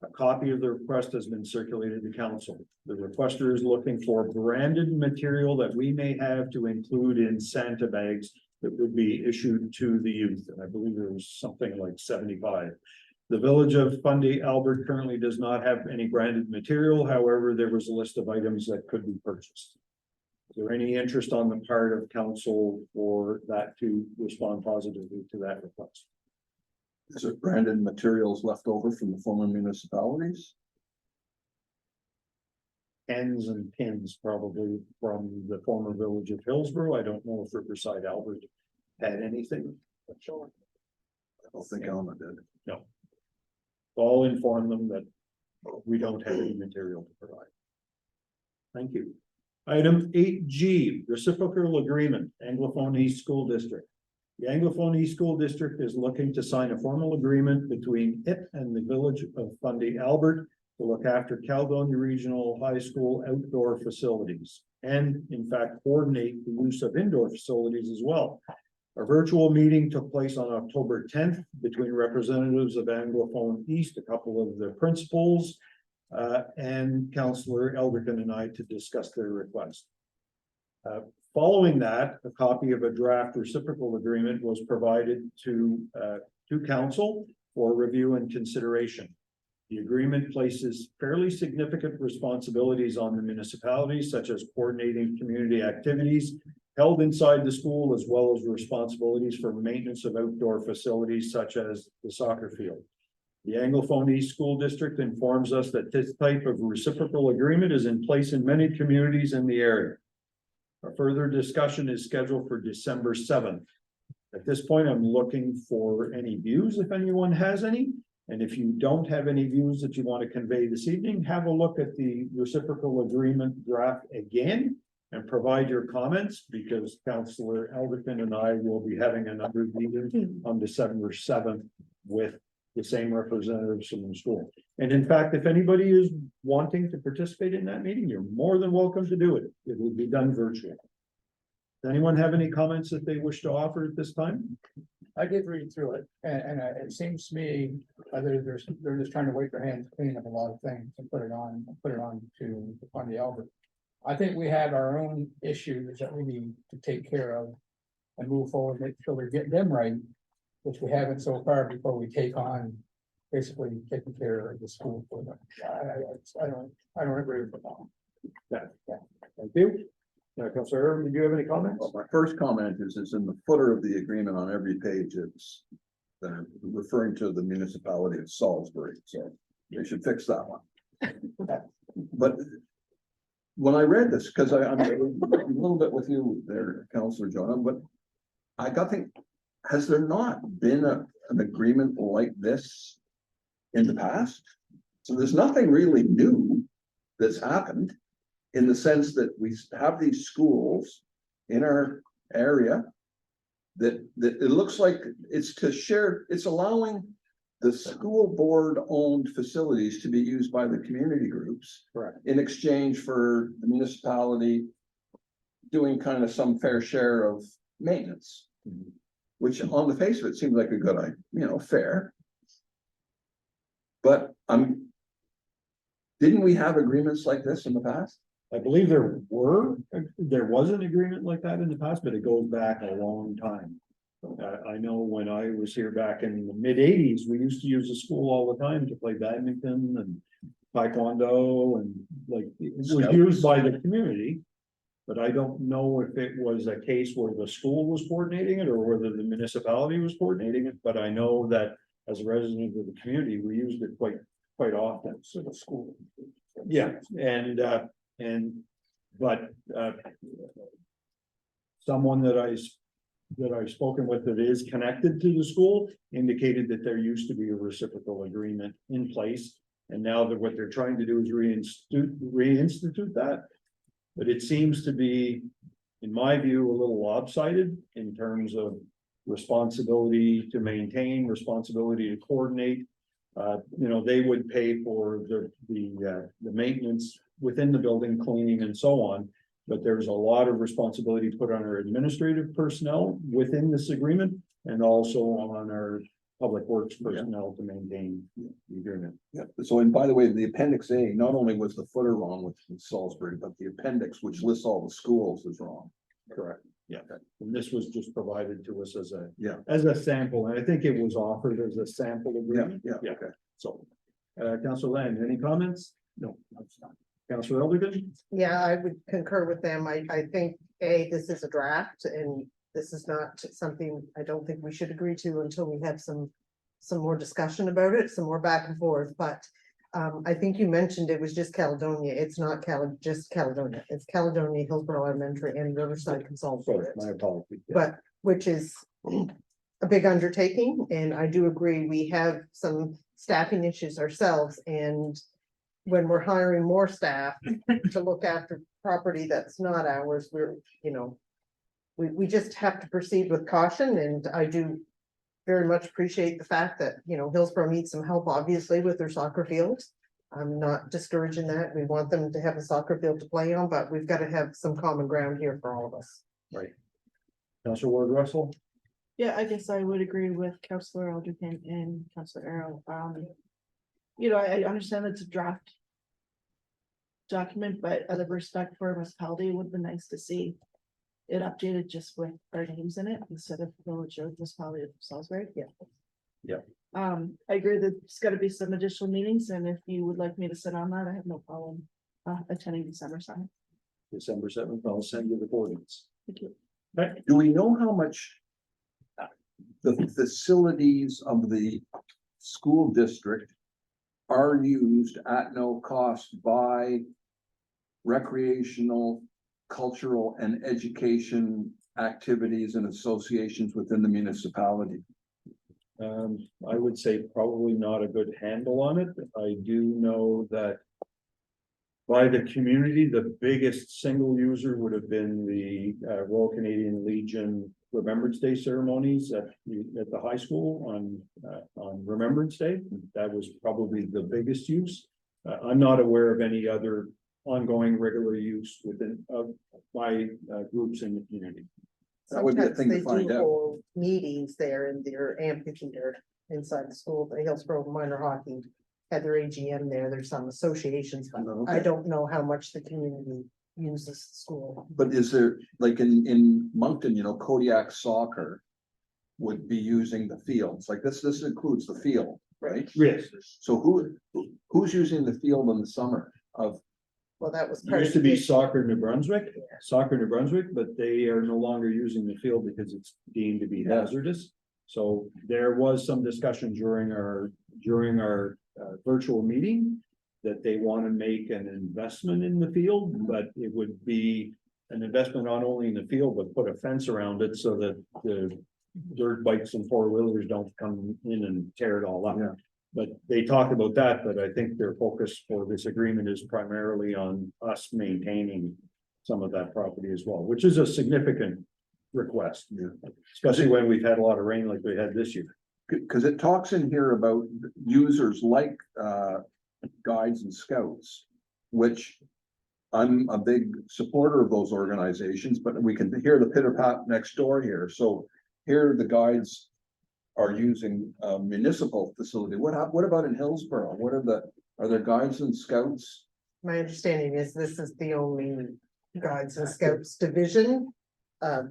A copy of the request has been circulated to council. The requester is looking for branded material that we may have to include in Santa bags that would be issued to the youth. And I believe there was something like 75. The Village of Fundy, Albert currently does not have any branded material. However, there was a list of items that could be purchased. Is there any interest on the part of council for that to respond positively to that request? Is it branded materials left over from the former municipalities? Pens and pins probably from the former Village of Hillsborough. I don't know if Riverside Albert had anything. I don't think Alma did. No. I'll inform them that we don't have any material to provide. Thank you. Item 8G, reciprocal agreement, Anglophone East School District. The Anglophone East School District is looking to sign a formal agreement between it and the Village of Fundy, Albert to look after Caledonia Regional High School outdoor facilities and in fact coordinate the use of indoor facilities as well. A virtual meeting took place on October 10th between representatives of Anglophone East, a couple of the principals, and Councillor Elderkin and I to discuss their request. Following that, a copy of a draft reciprocal agreement was provided to council for review and consideration. The agreement places fairly significant responsibilities on the municipalities, such as coordinating community activities held inside the school, as well as responsibilities for maintenance of outdoor facilities such as the soccer field. The Anglophone East School District informs us that this type of reciprocal agreement is in place in many communities in the area. A further discussion is scheduled for December 7th. At this point, I'm looking for any views if anyone has any. And if you don't have any views that you want to convey this evening, have a look at the reciprocal agreement draft again and provide your comments, because Councillor Elderkin and I will be having another meeting on December 7th with the same representatives from the school. And in fact, if anybody is wanting to participate in that meeting, you're more than welcome to do it. It will be done virtually. Does anyone have any comments that they wish to offer at this time? I did read through it, and it seems to me they're just trying to wait their hands clean of a lot of things and put it on to Fundy Albert. I think we have our own issues that we need to take care of and move forward, make sure we get them right, which we haven't so far, before we take on basically taking care of the school for them. I don't agree with that. Thank you. Councillor Irvin, did you have any comments? Well, my first comment is in the footer of the agreement on every page, it's referring to the municipality of Salisbury, so they should fix that one. But when I read this, because I'm a little bit with you there, Councillor Jonah, but I got think, has there not been an agreement like this in the past? So there's nothing really new that's happened, in the sense that we have these schools in our area that it looks like it's to share, it's allowing the school board owned facilities to be used by the community groups. Correct. In exchange for the municipality doing kind of some fair share of maintenance. Which on the face of it seems like a good idea, fair. But didn't we have agreements like this in the past? I believe there was an agreement like that in the past, but it goes back a long time. I know when I was here back in the mid-80s, we used to use the school all the time to play badminton and taekwondo and like, it was Scouts. used by the community. But I don't know if it was a case where the school was coordinating it or whether the municipality was coordinating it, but I know that as a resident of the community, we used it quite often. So the school. Yeah, but someone that I've spoken with that is connected to the school indicated that there used to be a reciprocal agreement in place. And now that what they're trying to do is reinstitute that. But it seems to be, in my view, a little lopsided in terms of responsibility to maintain, responsibility to coordinate. They would pay for the maintenance within the building, cleaning and so on. But there's a lot of responsibility put on our administrative personnel within this agreement and also on our public works personnel to maintain the agreement. Yeah, so and by the way, the appendix A, not only was the footer wrong with Salisbury, but the appendix, which lists all the schools, is wrong. Correct. Yeah, and this was just provided to us as a. Yeah. As a sample, and I think it was offered as a sample Yeah, agreement. yeah, okay. So, Councilor Lang, any comments? No. Councilor Elderton? Yeah, I would concur with them. I think, this is a draft and this is not something I don't think we should agree to until we have some more discussion about it, some more back and forth, but I think you mentioned it was just Caledonia. It's not just Caledonia. It's Caledonia, Hillsborough Elementary and Riverside Consolidated. My apologies. Yeah. But which is a big undertaking, and I do agree, we have some staffing issues ourselves, and when we're hiring more staff to look after property that's not ours, we just have to proceed with caution, and I do very much appreciate the fact that, Hillsborough needs some help, obviously, with their soccer fields. I'm not discouraging that. We want them to have a soccer field to play on, but we've got to have some common ground here for all of us. Right. Councilor Ward Russell? Yeah, I guess I would agree with Councillor Alderton and Councillor Arrow. I understand it's a draft document, but out of respect for municipality, it would be nice to see it updated just with our names in it instead of village or municipality of Salisbury. Yeah. Yeah. I agree that there's gotta be some additional meetings, and if you would like me to sit on that, I have no problem attending December 7th. December 7th, I'll send you the coordinates. Thank you. Okay. Do we know how much the facilities of the school district are used at no cost by recreational, cultural and education activities and associations within the municipality? I would say probably not a good handle on it. I do know that by the community, the biggest single user would have been the Royal Canadian Legion Remembrance Day ceremonies at the high school on Remembrance Day. That was probably the biggest use. I'm not aware of any other ongoing regular use within my groups in the community. That would be a Sometimes thing to they find do out. hold meetings there in their amphitheater inside the school. The Hillsborough Minor Hockey had their AGM there. There's some associations, but Okay. I don't know how much the community uses the school. But is there, like in Moncton, Kodiak Soccer would be using the fields, like this includes the field, right? Yes. So who's using the field in the summer of, Well, that was It part used of to the be Soccer New Brunswick, but they are no longer using the field because it's deemed to be hazardous. So there was some discussion during our virtual meeting that they want to make an investment in the field, but it would be an investment not only in the field, but put a fence around it so that the dirt bikes and four-wheelers don't come in and tear it all up. Yeah. But they talked about that, but I think their focus for this agreement is primarily on us maintaining some of that property as well, which is a significant request. Yeah. Especially when we've had a lot of rain like we had this year. because it talks in here about users like guides and scouts, which I'm a big supporter of those organizations, but we can hear the pitter pat next door here. So here the guides are using a municipal facility. What about in Hillsborough? Are there guides and scouts? My understanding is this is the only Guides and Scouts division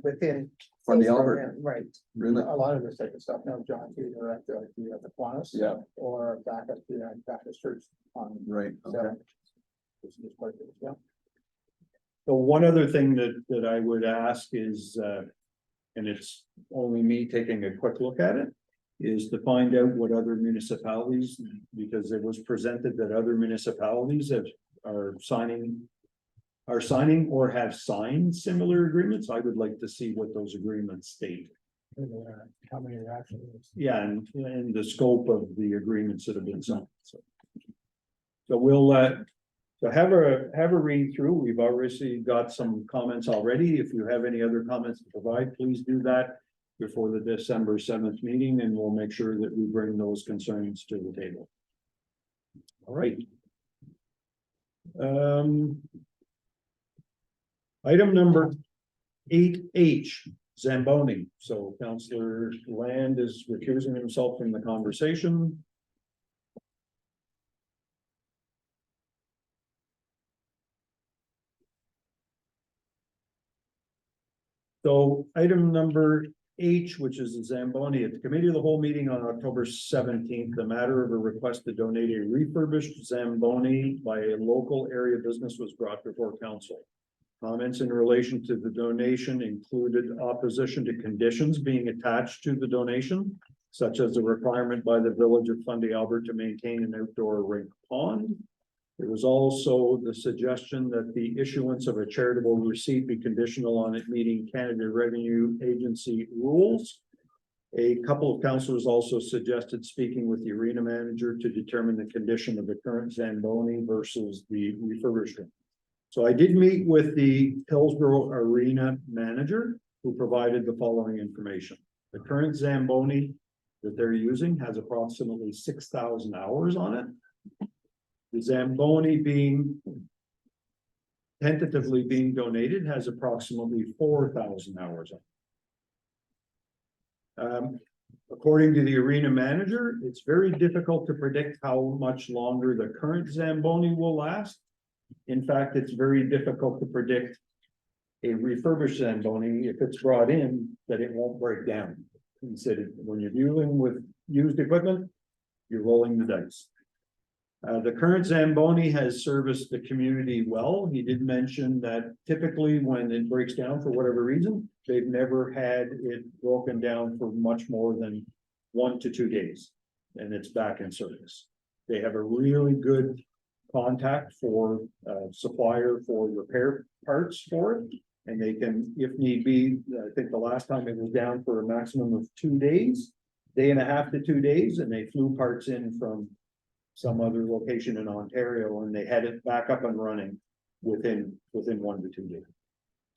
within. Fundy Albert? Right. Really? A lot of this type of stuff, now, John, either at the Kiwanis. Yeah. Or back at the Baptist Church on. Right, So, okay. this is quite good, yeah. So one other thing that I would ask is, and it's only me taking a quick look at it, is to find out what other municipalities, because it was presented that other municipalities are signing or have signed similar agreements. I would like to see what those agreements state. How many are actually? Yeah, and the scope of the agreements that have been signed, so. So we'll, so have a read through. We've obviously got some comments already. If you have any other comments to provide, please do that before the December 7th meeting, and we'll make sure that we bring those concerns to the table. All right. Item number 8H, Zamboni. So Councillor Land is recusing himself from the conversation. So item number H, which is the Zamboni, at the committee of the whole meeting on October 17th, the matter of a request to donate a refurbished Zamboni by a local area business was brought before council. Comments in relation to the donation included opposition to conditions being attached to the donation, such as the requirement by the village of Fundy Albert to maintain an outdoor rink pond. There was also the suggestion that the issuance of a charitable receipt be conditional on it meeting Canada Revenue Agency rules. A couple of councillors also suggested speaking with the arena manager to determine the condition of the current Zamboni versus the refurbishment. So I did meet with the Hillsborough Arena manager, who provided the following information. The current Zamboni that they're using has approximately 6,000 hours on it. The Zamboni being tentatively being donated has approximately 4,000 hours on it. According to the arena manager, it's very difficult to predict how much longer the current Zamboni will last. In fact, it's very difficult to predict a refurbished Zamboni, if it's brought in, that it won't break down. He said, when you're dealing with used equipment, you're rolling the dice. The current Zamboni has serviced the community well. He did mention that typically when it breaks down for whatever reason, they've never had it broken down for much more than 1 to 2 days, and it's back in service. They have a really good contact for supplier for repair parts for it, and they can, if need be, I think the last time it was down for a maximum of 2 days, day and a half to 2 days, and they flew parts in from some other location in Ontario, and they had it back up and running within 1 to 2 days.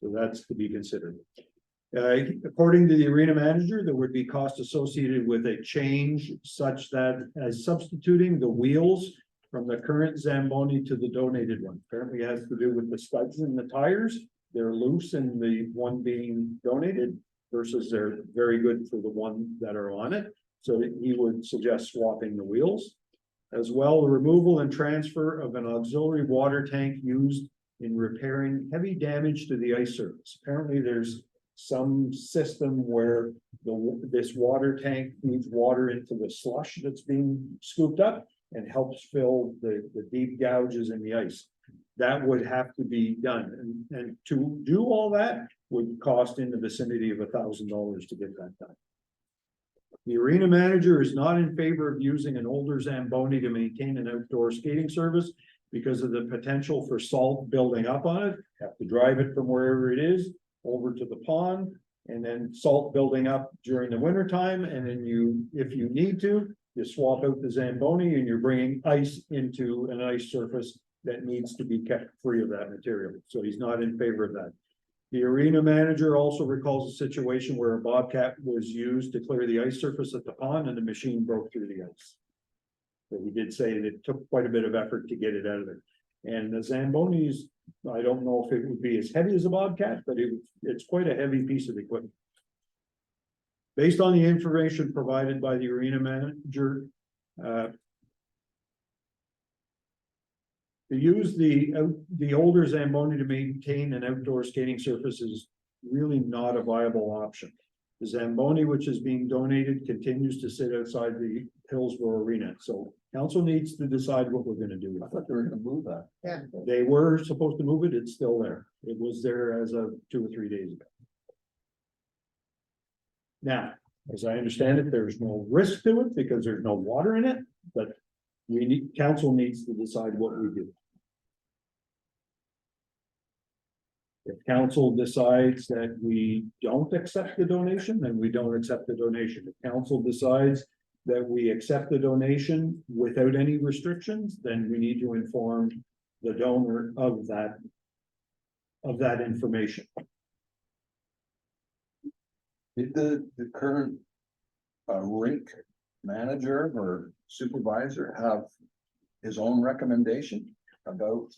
So that's to be considered. According to the arena manager, there would be costs associated with a change such that as substituting the wheels from the current Zamboni to the donated one. Apparently it has to do with the studs in the tires. They're loose in the one being donated versus they're very good for the one that are on it. So he would suggest swapping the wheels. As well, the removal and transfer of an auxiliary water tank used in repairing heavy damage to the ice surface. Apparently there's some system where this water tank feeds water into the slush that's being scooped up and helps fill the deep gouges in the ice. That would have to be done. And to do all that would cost in the vicinity of $1,000 to get that done. The arena manager is not in favor of using an older Zamboni to maintain an outdoor skating service because of the potential for salt building up on it. Have to drive it from wherever it is over to the pond, and then salt building up during the winter time. And then if you need to, you swap out the Zamboni and you're bringing ice into an ice surface that needs to be kept free of that material. So he's not in favor of that. The arena manager also recalls a situation where a bobcat was used to clear the ice surface at the pond and the machine broke through the ice. So he did say that it took quite a bit of effort to get it out of there. And the Zambonis, I don't know if it would be as heavy as a bobcat, but it's quite a heavy piece of equipment. Based on the information provided by the arena manager, to use the older Zamboni to maintain an outdoor skating surface is really not a viable option. The Zamboni, which is being donated, continues to sit outside the Hillsborough Arena, so council needs to decide what we're gonna do. I thought they were gonna move that. Yeah. They were supposed to move it, it's still there. It was there as of 2 or 3 days ago. Now, as I understand it, there's no risk to it because there's no water in it, but council needs to decide what we do. If council decides that we don't accept the donation, then we don't accept the donation. If council decides that we accept the donation without any restrictions, then we need to inform the donor of that information. Did the current rink manager or supervisor have his own recommendation about?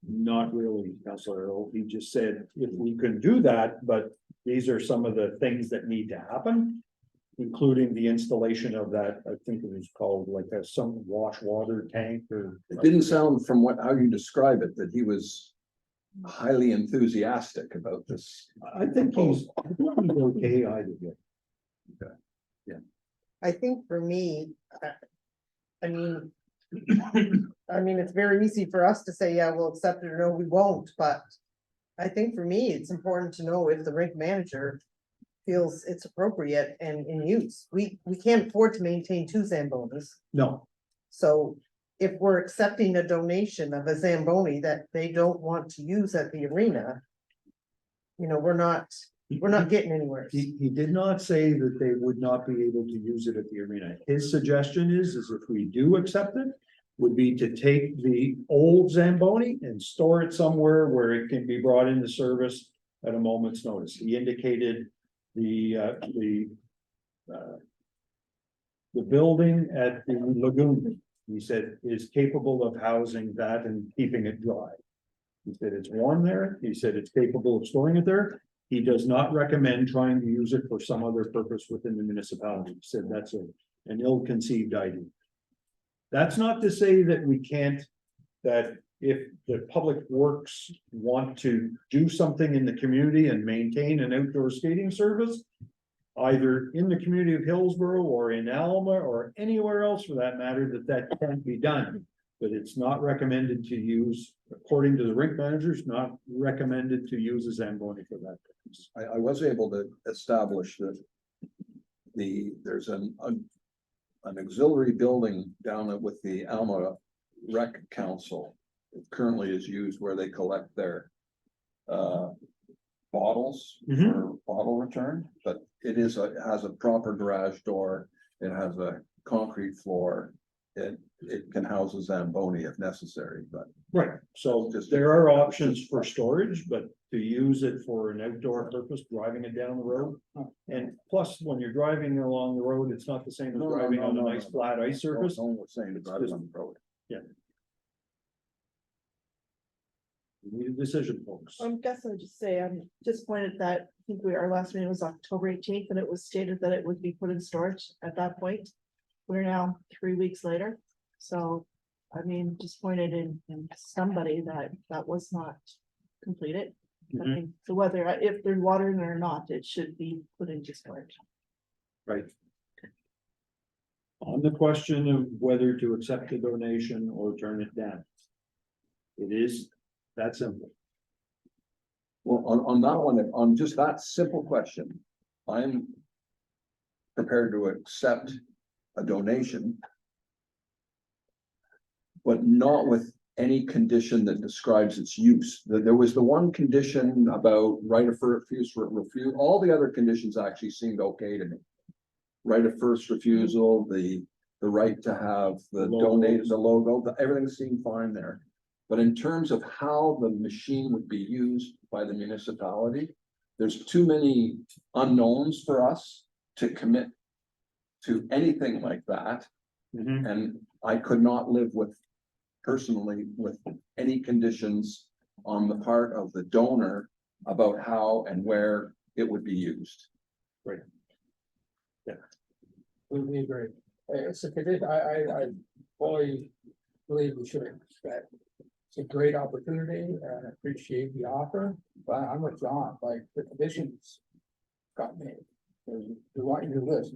Not really, Councilor Earl. He just said if we can do that, but these are some of the things that need to happen. Including the installation of that, I think it was called like some wash water tank or. It didn't sound from how you describe it, that he was highly enthusiastic about this. I think he's okay either way. I think for me, I mean. I mean, it's very easy for us to say, yeah, we'll accept it or no, we won't, but. I think for me, it's important to know if the rink manager feels it's appropriate and in use. We can't afford to maintain 2 Zambonis. No, So if we're accepting a donation of a Zamboni that they don't want to use at the arena. You know, we're not getting anywhere. he did not say that they would not be able to use it at the arena. His suggestion is if we do accept it. Would be to take the old Zamboni and store it somewhere where it can be brought into service at a moment's notice. He indicated the building at the lagoon, he said, is capable of housing that and keeping it dry. He said it's warm there. He said it's capable of storing it there. He does not recommend trying to use it for some other purpose within the municipality. He said that's an ill-conceived idea. That's not to say that we can't, that if the public works want to do something in the community and maintain an outdoor skating service. Either in the community of Hillsborough or in Alma or anywhere else for that matter, that can be done. But it's not recommended to use, according to the rink managers, not recommended to use a Zamboni for that purpose. I was able to establish that there's an auxiliary building down with the Alma Rec Council. It currently is used where they collect their bottles for bottle return, but it has a proper garage door. It has a concrete floor. It can house a Zamboni if necessary, but Right, so there are options for storage, but to use it for an outdoor purpose, driving it down the road. And plus, when you're driving along the road, it's not the same as driving on a nice flat ice surface. no one was saying to drive it on the road. We need a decision, folks. I guess I'd just say, I'm disappointed that, I think our last meeting was October 18th, and it was stated that it would be put in storage at that point. We're now 3 weeks later, so, I mean, disappointed in somebody that was not completed. I Mhm. mean, so whether, if there's water in it or not, it should be put into storage. Right. On the question of whether to accept the donation or turn it down. It is that simple. Well, on that one, on just that simple question, I'm prepared to accept a donation. But not with any condition that describes its use. There was the one condition about right of first refusal, all the other conditions actually seemed okay to me. Right of first refusal, the right to have the donated, the logo, everything seemed fine there. But in terms of how the machine would be used by the municipality, there's too many unknowns for us to commit to anything like that. And I could not live personally with any conditions on the part of the donor about how and where it would be used. Right. We agree. It's a condition, I fully believe we should expect. It's a great opportunity and appreciate the offer, but I'm with John, like the conditions got made. We want you to do this.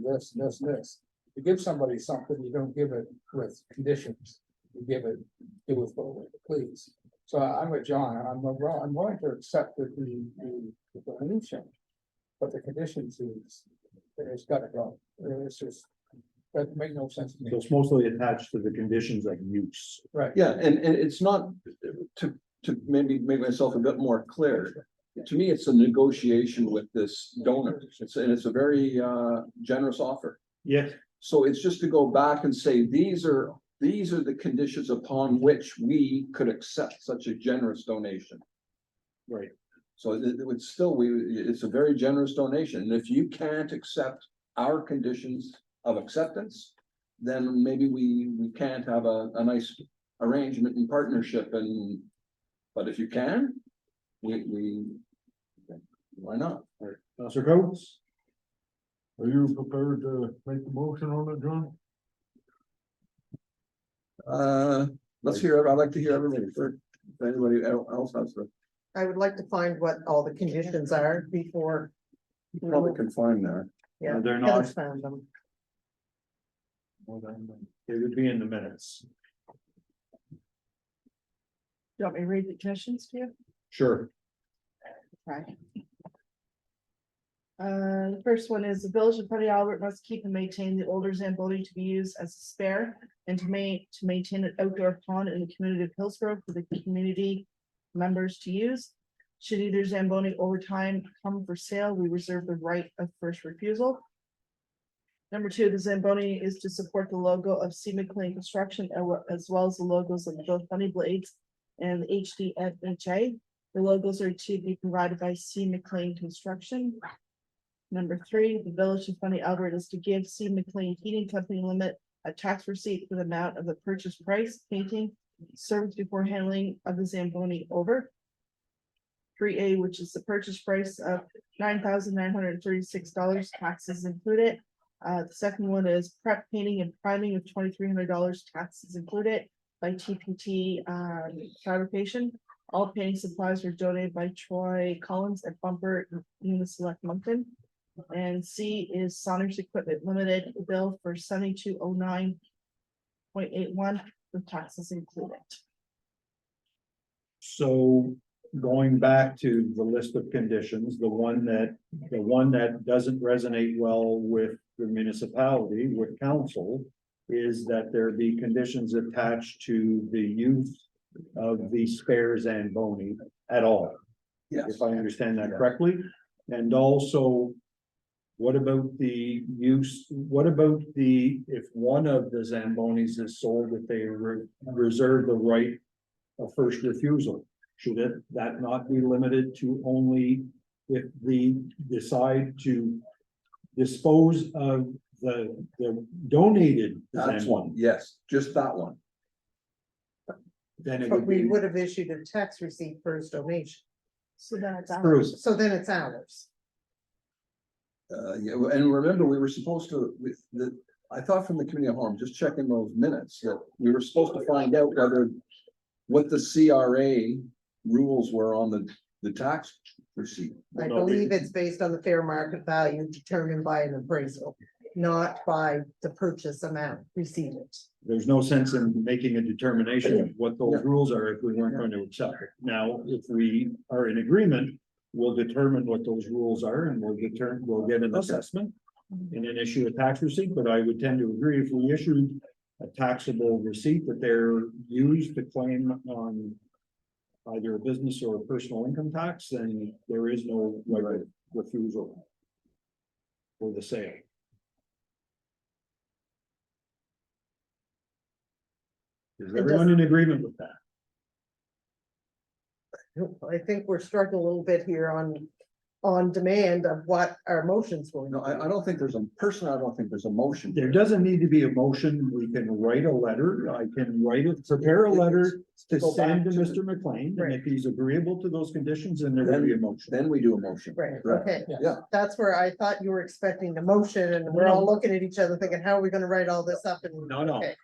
You give somebody something, you don't give it with conditions. You give it, do it for please. So I'm with John, I'm willing to accept the donation. But the conditions is, it's gotta go. It's just, that make no sense to me. So it's mostly attached to the conditions of use. Right. Yeah, and it's not, to maybe make myself a bit more clear. To me, it's a negotiation with this donor. It's a very generous offer. Yes. So it's just to go back and say, these are the conditions upon which we could accept such a generous donation. Right. So it would still, it's a very generous donation, and if you can't accept our conditions of acceptance, then maybe we can't have a nice arrangement and partnership but if you can, we, why not? Counselor Coates? Are you prepared to make the motion on it, John? Let's hear, I'd like to hear everybody first, if anybody else has the, I would like to find what all the conditions are before. probably can find that. Yeah, They're Heather's not, found them. they would be in the minutes. You want me to read the conditions to you? Sure. Right. The first one is the village of Putty Albert must keep and maintain the older Zamboni to be used as a spare and to maintain an outdoor pond in the community of Hillsborough for the community members to use. Should either Zamboni over time come for sale, we reserve the right of first refusal. Number two, the Zamboni is to support the logo of C. McLean Construction as well as the logos of both Funny Blades and the HDFHA. The logos are to be provided by C. McLean Construction. Number three, the village of Funny Albert is to give C. McLean Heating Company Limit a tax receipt for the amount of the purchase price, painting, service before handling of the Zamboni over. 3A, which is the purchase price of $9,936, taxes included. The second one is prep painting and priming of $2,300, taxes included by TPT fabrication. All painting supplies were donated by Troy Collins at Bumper Uniselect Moncton. And C is Saunders Equipment Limited, bill for 7209.81 with taxes included. So going back to the list of conditions, the one that doesn't resonate well with the municipality, with council, is that there be conditions attached to the use of the spare Zamboni at all. Yes. If I understand that correctly, and also. What about the use, if one of the Zambonis is sold, if they reserve the right of first refusal? Should that not be limited to only if we decide to dispose of the donated That's one, Zamboni? yes, just that one. Then it But would we be would have issued a tax receipt for his donation, So then it's true. ours. so then it's ours. Yeah, and remember, we were supposed to, I thought from the committee of home, just checking those minutes, that we were supposed to find out what the CRA rules were on the tax receipt. I No, we- believe it's based on the fair market value determined by an appraisal, not by the purchase amount received. There's no sense in making a determination of what those Yeah. rules are if we weren't going to accept it. Now, if we are in agreement, we'll determine what those rules are and we'll get an assessment and then issue a tax receipt, but I would tend to agree if we issued a taxable receipt that they're used to claim on either a business or a personal income tax, then there is no right of refusal for the sale. Is everyone in agreement with that? I think we're struggling a little bit here on on demand of what our motions will. No, I don't think there's a, personally, I don't think there's a motion. There doesn't need to be a motion. We can write a letter. I can write it, prepare a letter to Go send to back to Mr. McLean. And Right. if he's agreeable to those conditions, then there will be a motion. Then we do a motion. Right, Right. okay, Yeah, that's where I thought you were expecting the motion and we're all looking at each other thinking, how are we gonna write all this up and? No, no. Okay.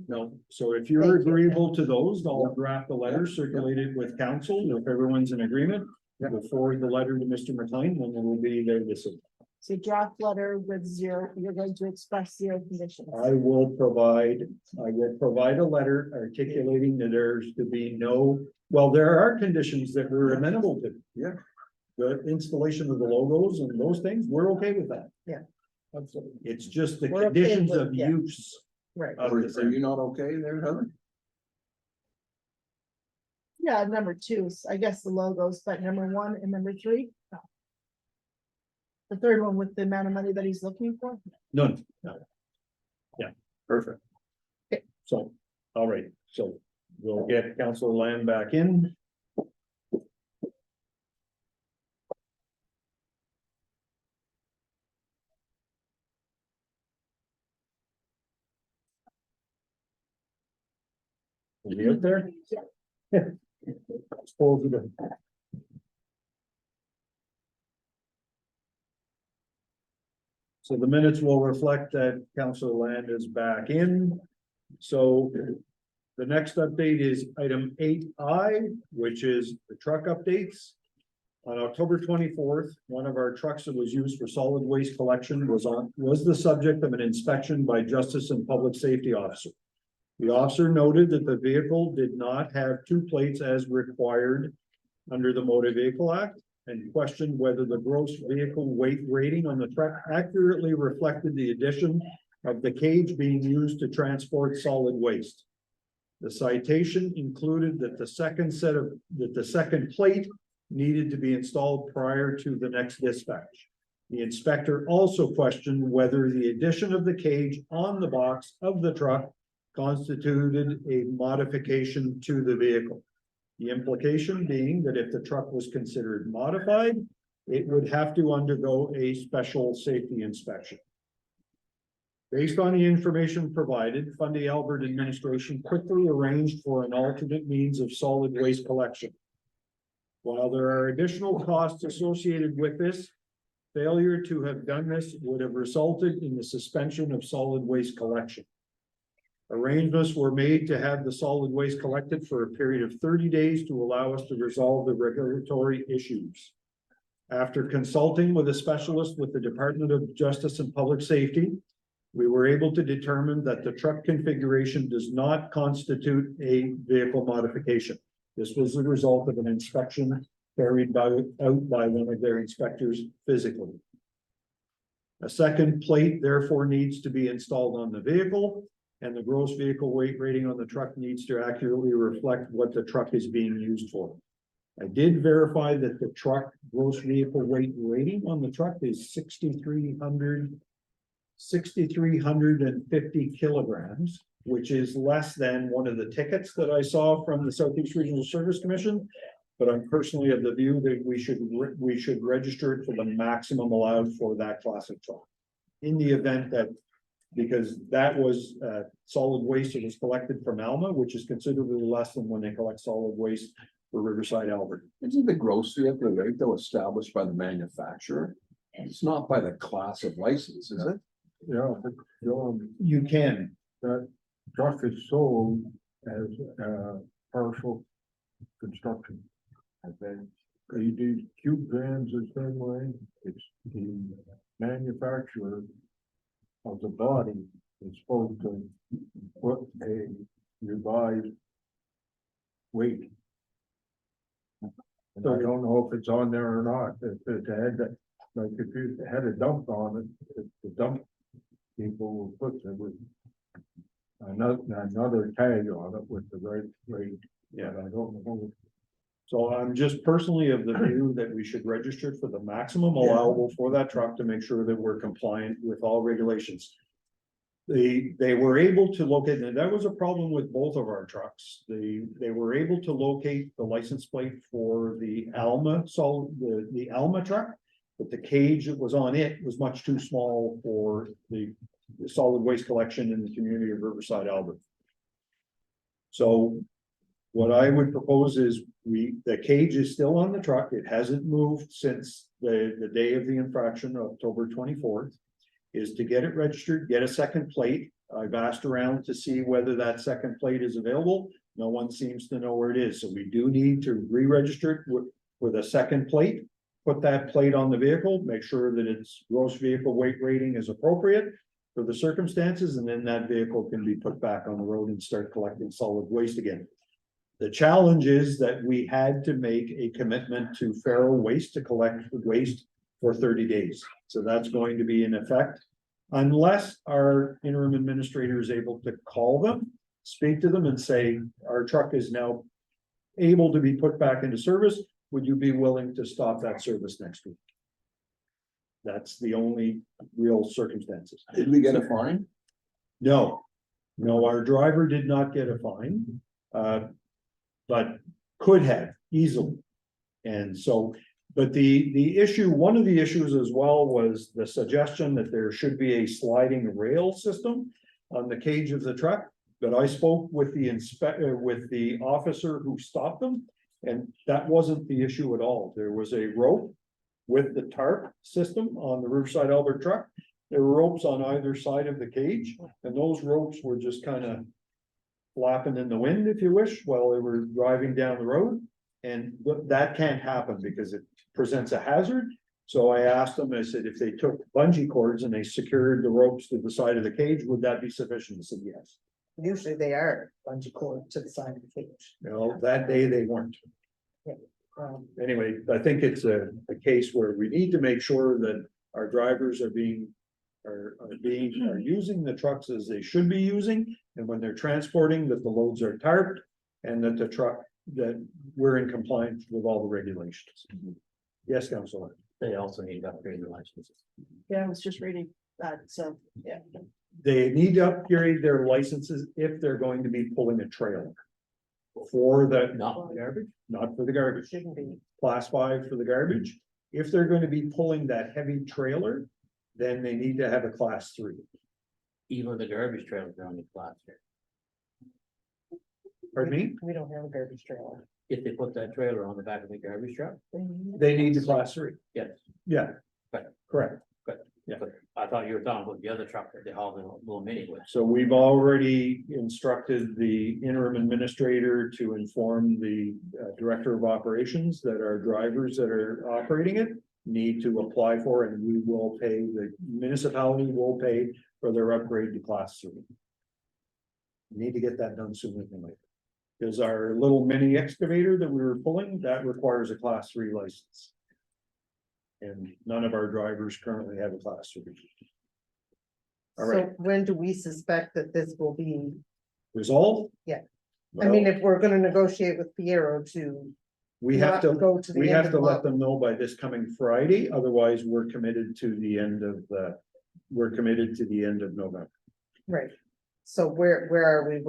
No, so if you're Thank you. agreeable to those, I'll draft a letter, circulate it with council. If everyone's in agreement, we'll forward the letter to Mr. McLean, and it will be there this evening. So draft letter with zero, you're going to express zero conditions. I will provide a letter articulating that there's to be no, well, there are conditions that we're amenable to. Yeah. The installation of the logos and those things, we're okay with that. Yeah. Absolutely. It's just the We're okay conditions with- of yeah. use. Right, of are the are you not okay there, Heather? Yeah, number two, I guess the logos, but number one and number three. No. The third one with the amount of money that he's looking for. None, no. Perfect. So, all right, so we'll get Councilor Land back in. Is he out there? Suppose he doesn't. So the minutes will reflect that Councilor Land is back in. So the next update is item 8I, which is the truck updates. On October 24th, one of our trucks that was used for solid waste collection was the subject of an inspection by Justice and Public Safety Officer. The officer noted that the vehicle did not have two plates as required under the Motor Vehicle Act, and questioned whether the gross vehicle weight rating on the truck accurately reflected the addition of the cage being used to transport solid waste. The citation included that the second plate needed to be installed prior to the next dispatch. The inspector also questioned whether the addition of the cage on the box of the truck constituted a modification to the vehicle. The implication being that if the truck was considered modified, it would have to undergo a special safety inspection. Based on the information provided, Fundy Albert administration quickly arranged for an alternate means of solid waste collection. While there are additional costs associated with this, failure to have done this would have resulted in the suspension of solid waste collection. Arrangements were made to have the solid waste collected for a period of 30 days to allow us to resolve the regulatory issues. After consulting with a specialist with the Department of Justice and Public Safety, we were able to determine that the truck configuration does not constitute a vehicle modification. This was the result of an inspection carried out by one of their inspectors physically. A second plate therefore needs to be installed on the vehicle, and the gross vehicle weight rating on the truck needs to accurately reflect what the truck is being used for. I did verify that the truck gross vehicle weight rating on the truck is 6,350 kilograms, which is less than one of the tickets that I saw from the Southeast Regional Service Commission. But I'm personally of the view that we should register it for the maximum allowed for that class of truck. In the event that, because that was solid waste that was collected from Alma, which is considerably less than when they collect solid waste for Riverside, Albert. Isn't the gross vehicle rate though established by the manufacturer? It's not by the class of license, is it? Yeah, but, You can, that truck is sold as, partial construction. And then these cube vans the same way, it's the manufacturer of the body is supposed to put a revised weight. And I don't know if it's on there or not, if it had that, like if you had a dump on it, if the dump people will put there with another tag on it with the right weight. Yeah. But I don't know. so I'm just personally of the view that we should register it for the maximum allowable for that truck to make sure that we're compliant with all regulations. They were able to locate, and that was a problem with both of our trucks. They were able to locate the license plate for the Alma, the Alma truck. but the cage that was on it was much too small for the solid waste collection in the community of Riverside, Albert. So what I would propose is the cage is still on the truck. It hasn't moved since the day of the infraction, October 24th. Is to get it registered, get a second plate. I've asked around to see whether that second plate is available. No one seems to know where it is, so we do need to re-register it with a second plate. Put that plate on the vehicle, make sure that its gross vehicle weight rating is appropriate for the circumstances, and then that vehicle can be put back on the road and start collecting solid waste again. The challenge is that we had to make a commitment to Faro Waste to collect the waste for 30 days. So that's going to be in effect unless our interim administrator is able to call them, speak to them and say, our truck is now able to be put back into service. Would you be willing to stop that service next week? That's the only real circumstances. Did we get a fine? No, our driver did not get a fine, but could have easily. And so, but the issue, one of the issues as well was the suggestion that there should be a sliding rail system on the cage of the truck. But I spoke with the officer who stopped them, and that wasn't the issue at all. There was a rope with the tarp system on the Riverside Albert truck. There were ropes on either side of the cage, and those ropes were just kind of flapping in the wind, if you wish, while they were driving down the road. And that can't happen because it presents a hazard. So I asked them, I said, if they took bungee cords and they secured the ropes to the side of the cage, would that be sufficient? They said, yes. Usually they are bungee cord to the side of the cage. Well, that day they weren't. Anyway, I think it's a case where we need to make sure that our drivers are using the trucks as they should be using. And when they're transporting, that the loads are tarped and that the truck, that we're in compliance with all the regulations. Yes, Councilor. They also need to upgrade their licenses. Yeah, I was just reading that, so, yeah. They need to upgrade their licenses if they're going to be pulling a trailer. For the, Not the garbage? not for the garbage, Shouldn't be. class 5 for the garbage. If they're going to be pulling that heavy trailer, then they need to have a class 3. Even the garbage trailers are on the class here. Pardon me? We don't have a garbage trailer. If they put that trailer on the back of the garbage truck, They need the class 3. yes. Yeah. Right. Correct. Yeah, but I thought you were talking about the other truck that they haul the little mini with. So we've already instructed the interim administrator to inform the director of operations that our drivers that are operating it need to apply for, and we will pay, the municipality will pay for their upgrade to class 3. We need to get that done sooner than later. Because our little mini excavator that we were pulling, that requires a class 3 license. And none of our drivers currently have a class 3. All right, So when do we suspect that this will be, resolved? Yeah. I mean, if we're gonna negotiate with Piero to We have not to, go to the we end have of to the let month. them know by this coming Friday, otherwise we're committed to the end of November. Right. So where are we?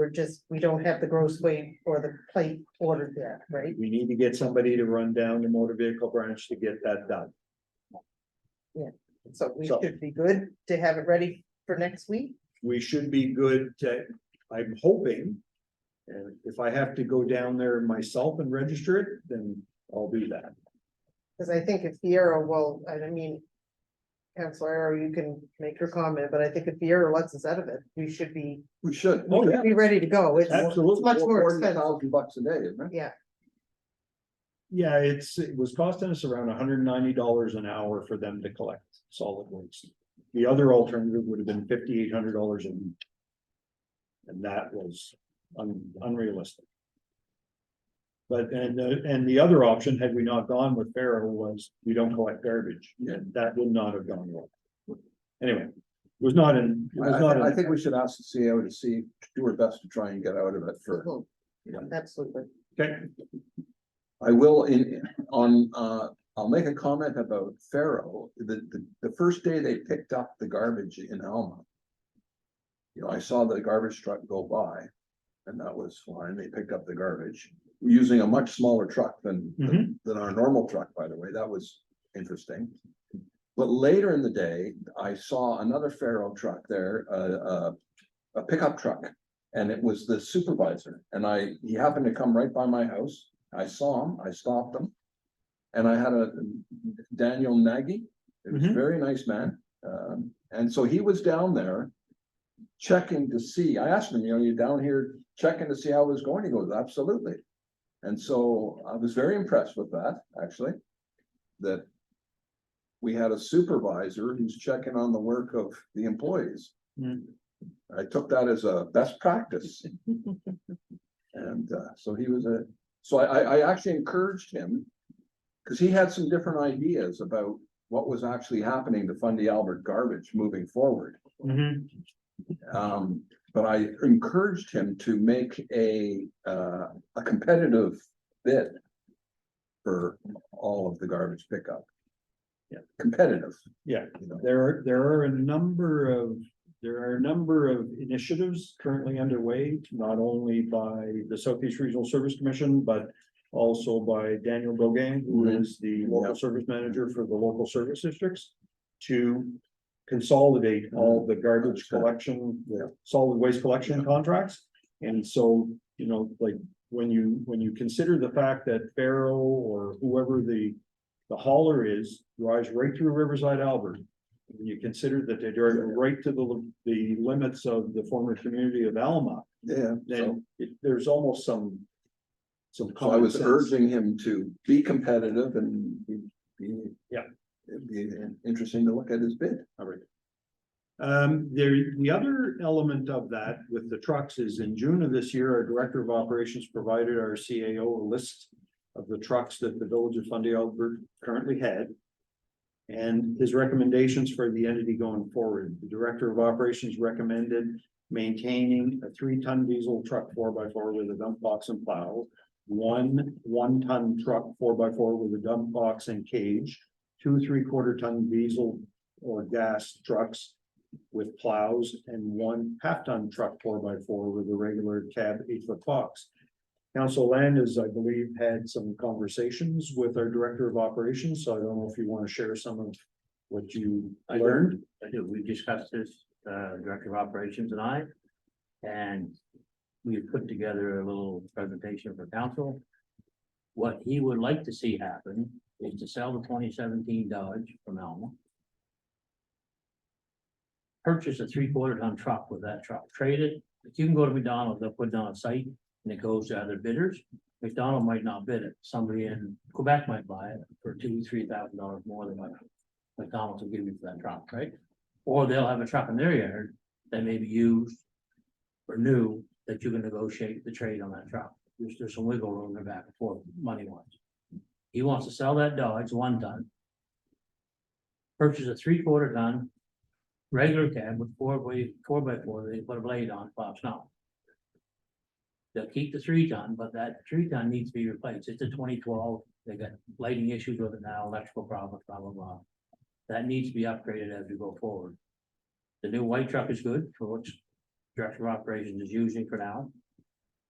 We don't have the gross weight or the plate ordered yet, right? We need to get somebody to run down the motor vehicle branch to get that done. So we So- should be good to have it ready for next week. We should be good to, I'm hoping. And if I have to go down there myself and register it, then I'll do that. Cause I think if Piero will, I mean. Councilor Arrow, you can make your comment, but I think if Piero lets us out of it, we should be, We should. Oh, yeah. be ready to go. It's Absolutely. much more expensive. $40,000 a day, isn't it? Yeah, Yeah, it was costing us around $190 an hour for them to collect solid waste. The other alternative would have been $5,800 a week. And that was unrealistic. But, and the other option, had we not gone with Faro, was we don't collect garbage, and that would not have gone well. Anyway, it was not in, it was not I in, think we should ask the CEO to see, do her best to try and get out of it for. absolutely. okay, I will I'll make a comment about Faro. The first day they picked up the garbage in Alma. You know, I saw the garbage truck go by and that was fine. They picked up the garbage using a much smaller truck than our normal truck, by the way. That was interesting. But later in the day, I saw another Faro truck there, a pickup truck. And it was the supervisor, and he happened to come right by my house. I saw him, I stopped him. And I had a Daniel Nagy, it was a Mhm. very nice man. And so he was down there checking to see, I asked him, you down here checking to see how it was going? He goes, absolutely. And so I was very impressed with that, actually. That we had a supervisor who's checking on the work of the employees. Hmm. I took that as a best practice. And so he was so I actually encouraged him, because he had some different ideas about what was actually happening to Fundy Albert garbage moving forward. Mhm. But I encouraged him to make a competitive bid for all of the garbage pickup. Yeah. Competitive. Yeah, You know. there are a number of initiatives currently underway, not only by the Southeast Regional Service Commission, but also by Daniel Gauguin, who Mhm. is the local Yeah. service manager for the local service districts, to consolidate all the garbage collection, Yeah. solid waste collection contracts. And so, like, when you consider the fact that Faro or whoever the hauler is, drives right through Riverside, Albert. When you consider that they drive right to the limits of the former community of Alma, Yeah, so, then there's almost some. so I common was sense. urging him to be competitive and Yeah. it'd be interesting to look at his bid. All right. The other element of that with the trucks is in June of this year, our Director of Operations provided our CAO a list of the trucks that the Village of Fundy Albert currently had. And his recommendations for the entity going forward. The Director of Operations recommended maintaining a 3-ton diesel truck 4x4 with a dump box and plow. One ton truck 4x4 with a dump box and cage, 2 3/4-ton diesel or gas trucks with plows, and 1 half-ton truck 4x4 with a regular cab 8-foot box. Council Landis, I believe, had some conversations with our Director of Operations, so I don't know if you want to share some of what you I do. learned. I do, we discussed this, Director of Operations and I. And we put together a little presentation for council. What he would like to see happen is to sell the 2017 Dodge from Alma. Purchase a 3/4-ton truck with that truck, trade it. If you can go to McDonald's, they'll put it on a site and it goes to other bidders. McDonald might not bid it. Somebody in Quebec might buy it for $2,000-3,000 more than what McDonald's will give you for that truck, right? Or they'll have a truck in their yard that may be used or new that you can negotiate the trade on that truck. There's some wiggle room there back and forth money wise. He wants to sell that Dodge 1 ton. Purchase a 3/4-ton regular cab with 4x4, they put a blade on, plow snow. They'll keep the 3-ton, but that 3-ton needs to be replaced. It's a 2012. They got lighting issues with it now, electrical problems, blah, blah, blah. That needs to be upgraded as we go forward. The new white truck is good for which Director of Operations is using for now.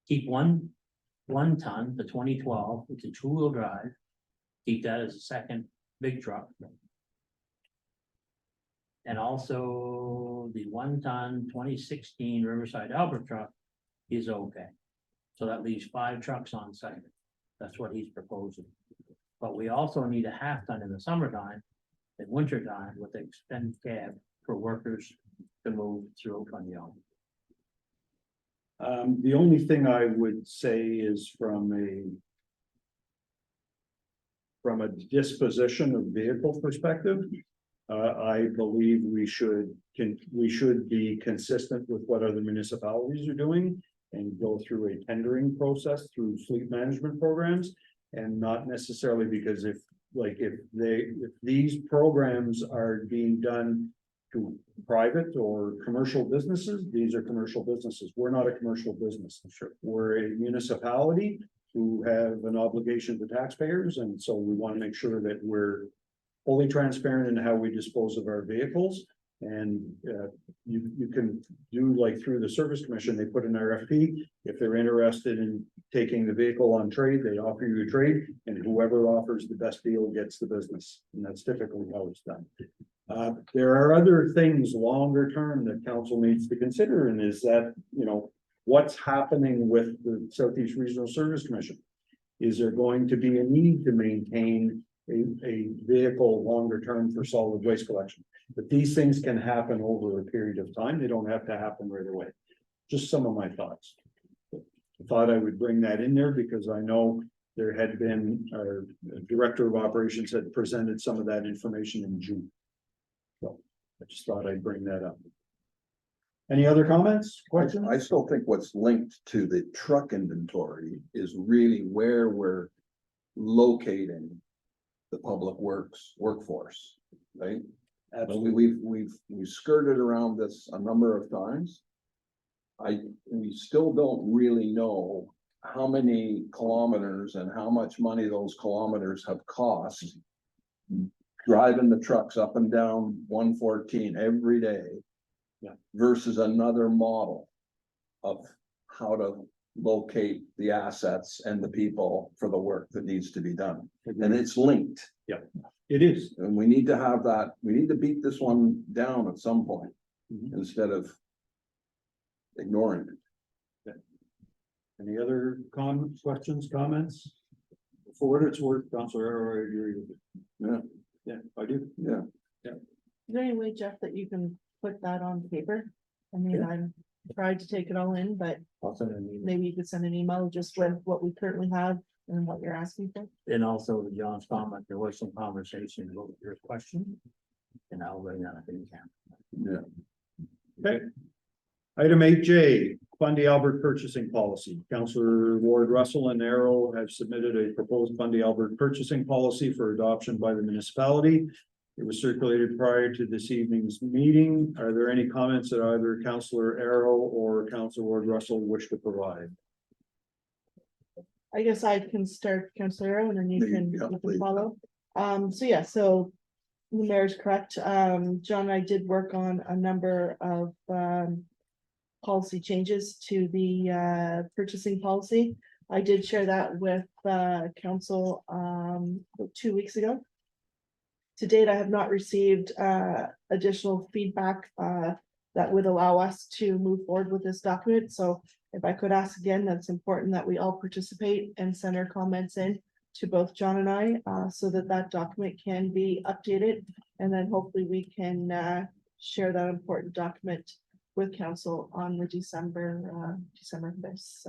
Keep one ton, the 2012, it's a 2-wheel drive. Keep that as a second big truck. And also the 1-ton 2016 Riverside Albert truck is okay. So that leaves 5 trucks on site. That's what he's proposing. But we also need a half-ton in the summertime and wintertime with the extended cab for workers to move through Fundy Albert. The only thing I would say is from a disposition of vehicle perspective, I believe we should be consistent with what other municipalities are doing and go through a tendering process through fleet management programs, and not necessarily because if these programs are being done to private or commercial businesses, these are commercial businesses. We're not a commercial business. Sure. We're a municipality who have an obligation to taxpayers, and so we want to make sure that we're fully transparent in how we dispose of our vehicles. And you can do like through the service commission, they put an RFP. If they're interested in taking the vehicle on trade, they offer you a trade, and whoever offers the best deal gets the business. And that's typically how it's done. There are other things longer term that council needs to consider, and is that, what's happening with the Southeast Regional Service Commission? Is there going to be a need to maintain a vehicle longer term for solid waste collection? But these things can happen over a period of time. They don't have to happen right away. Just some of my thoughts. I thought I would bring that in there because I know there had been, our director of operations had presented some of that information in June. So I just thought I'd bring that up. Any other comments, questions? I still think what's linked to the truck inventory is really where we're locating the public works workforce, right? Absolutely. We've skirted around this a number of times. We still don't really know how many kilometers and how much money those kilometers have cost. Driving the trucks up and down 114 every day. Yeah. Versus another model of how to locate the assets and the people for the work that needs to be done. And it's linked. It is. And we need to have that, we need to beat this one down at some point Mhm. instead of ignoring it. Any other questions, comments? For what it's worth, Councilor Arrow, I agree with you. Yeah. Yeah, I do. Yeah. Is there any way, Jeff, that you can put that on paper? I mean, I'm tried to take it all in, but I'll send an email. maybe you could send an email just with what we currently have and what you're asking for. And also to John's comment, there was some conversation about your question. And I'll bring that up in camera. Yeah. Okay. Item 8J, Fundy Albert purchasing policy. Councillor Ward Russell and Arrow have submitted a proposed Fundy Albert purchasing policy for adoption by the municipality. It was circulated prior to this evening's meeting. Are there any comments that either Councillor Arrow or Councillor Ward Russell wish to provide? I guess I can start, Councilor Arrow, and then you Yeah, can please. follow. So the mayor's correct. John and I did work on a number of policy changes to the purchasing policy. I did share that with council 2 weeks ago. To date, I have not received additional feedback that would allow us to move forward with this document. So if I could ask again, that's important that we all participate and send our comments in to both John and I, so that that document can be updated. And then hopefully we can share that important document with council on the December 5th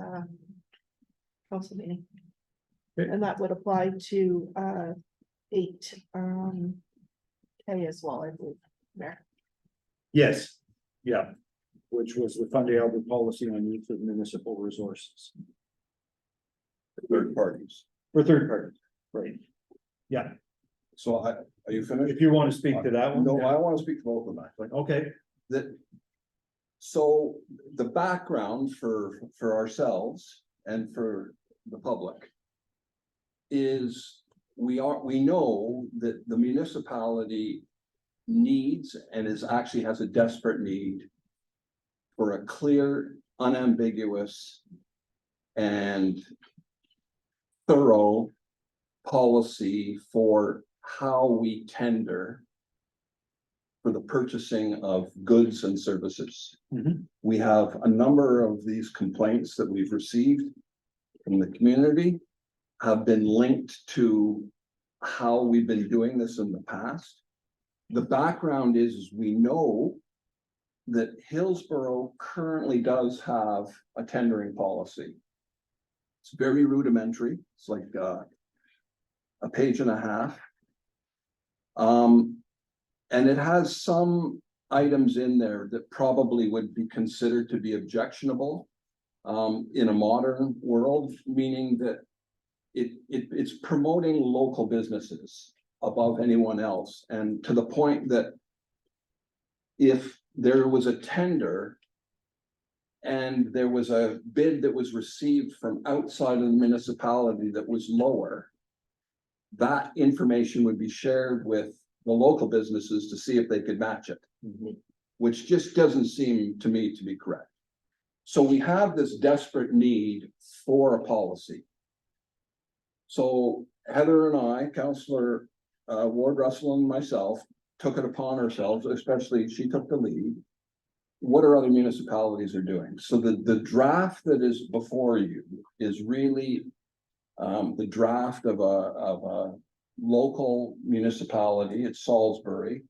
council meeting. Okay. And that would apply to 8 K as well, I believe, Mayor. Yes, yeah, which was the Fundy Albert policy on use of municipal resources Third parties. for third parties, right? Yeah, So are you finished? if you want to speak to that one. No, yeah. I want to speak to both of them actually. Okay, So the background for ourselves and for the public is we know that the municipality needs and actually has a desperate need for a clear, unambiguous and thorough policy for how we tender for the purchasing of goods and services. Mhm. We have a number of these complaints that we've received from the community have been linked to how we've been doing this in the past. The background is we know that Hillsborough currently does have a tendering policy. It's very rudimentary. It's like a page and a half. And it has some items in there that probably would be considered to be objectionable in a modern world, meaning that it's promoting local businesses above anyone else. And to the point that if there was a tender and there was a bid that was received from outside of the municipality that was lower, that information would be shared with the local businesses to see if they could match it. which just doesn't seem to me to be correct. So we have this desperate need for a policy. So Heather and I, Councillor Ward Russell and myself, took it upon ourselves, especially she took the lead. What are other municipalities are doing? So the draft that is before you is really the draft of a local municipality, it's Salisbury,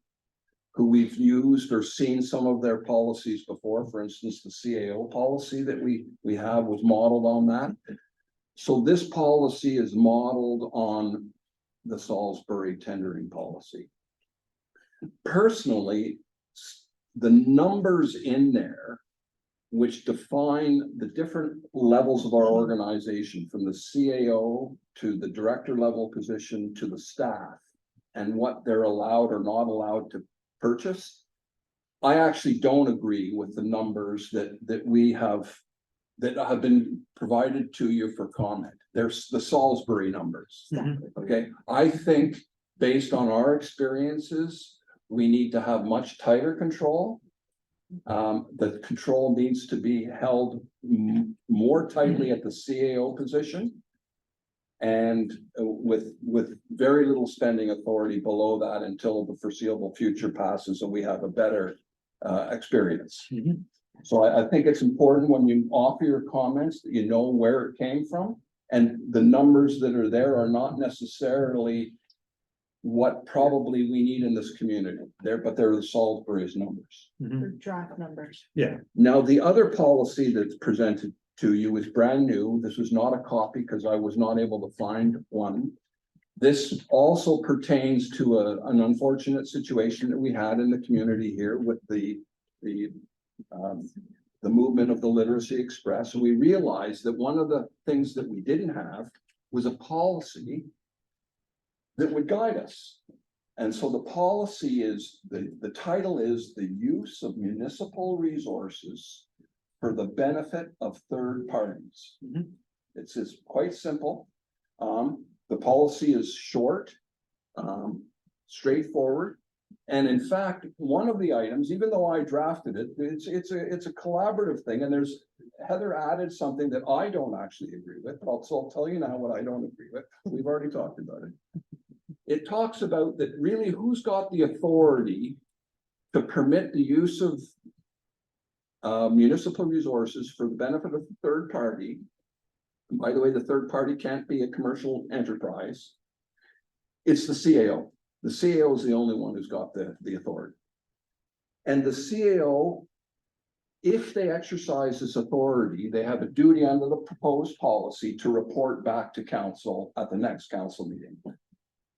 who we've used or seen some of their policies before. For instance, the CAO policy that we have was modeled on that. So this policy is modeled on the Salisbury tendering policy. Personally, the numbers in there which define the different levels of our organization, from the CAO to the director level position to the staff, and what they're allowed or not allowed to purchase. I actually don't agree with the numbers that have been provided to you for comment. There's the Salisbury numbers. Okay, I think based on our experiences, we need to have much tighter control. The control needs to be held more tightly at the CAO position. And with very little spending authority below that until the foreseeable future passes and we have a better experience. So I think it's important when you offer your comments that you know where it came from, and the numbers that are there are not necessarily what probably we need in this community there, but they're the Salisbury's numbers. For draft numbers. Now, the other policy that's presented to you is brand new. This was not a copy because I was not able to find one. This also pertains to an unfortunate situation that we had in the community here with the movement of the Literacy Express. And we realized that one of the things that we didn't have was a policy that would guide us. And so the policy is, the title is the use of municipal resources for the benefit of third parties. It's quite simple. The policy is short, straightforward. And in fact, one of the items, even though I drafted it, it's a collaborative thing. And Heather added something that I don't actually agree with, but I'll tell you now what I don't agree with. We've already talked about it. It talks about that really who's got the authority to permit the use of municipal resources for the benefit of the third party. And by the way, the third party can't be a commercial enterprise. It's the CAO. The CAO is the only one who's got the authority. And the CAO, if they exercise this authority, they have a duty under the proposed policy to report back to council at the next council meeting.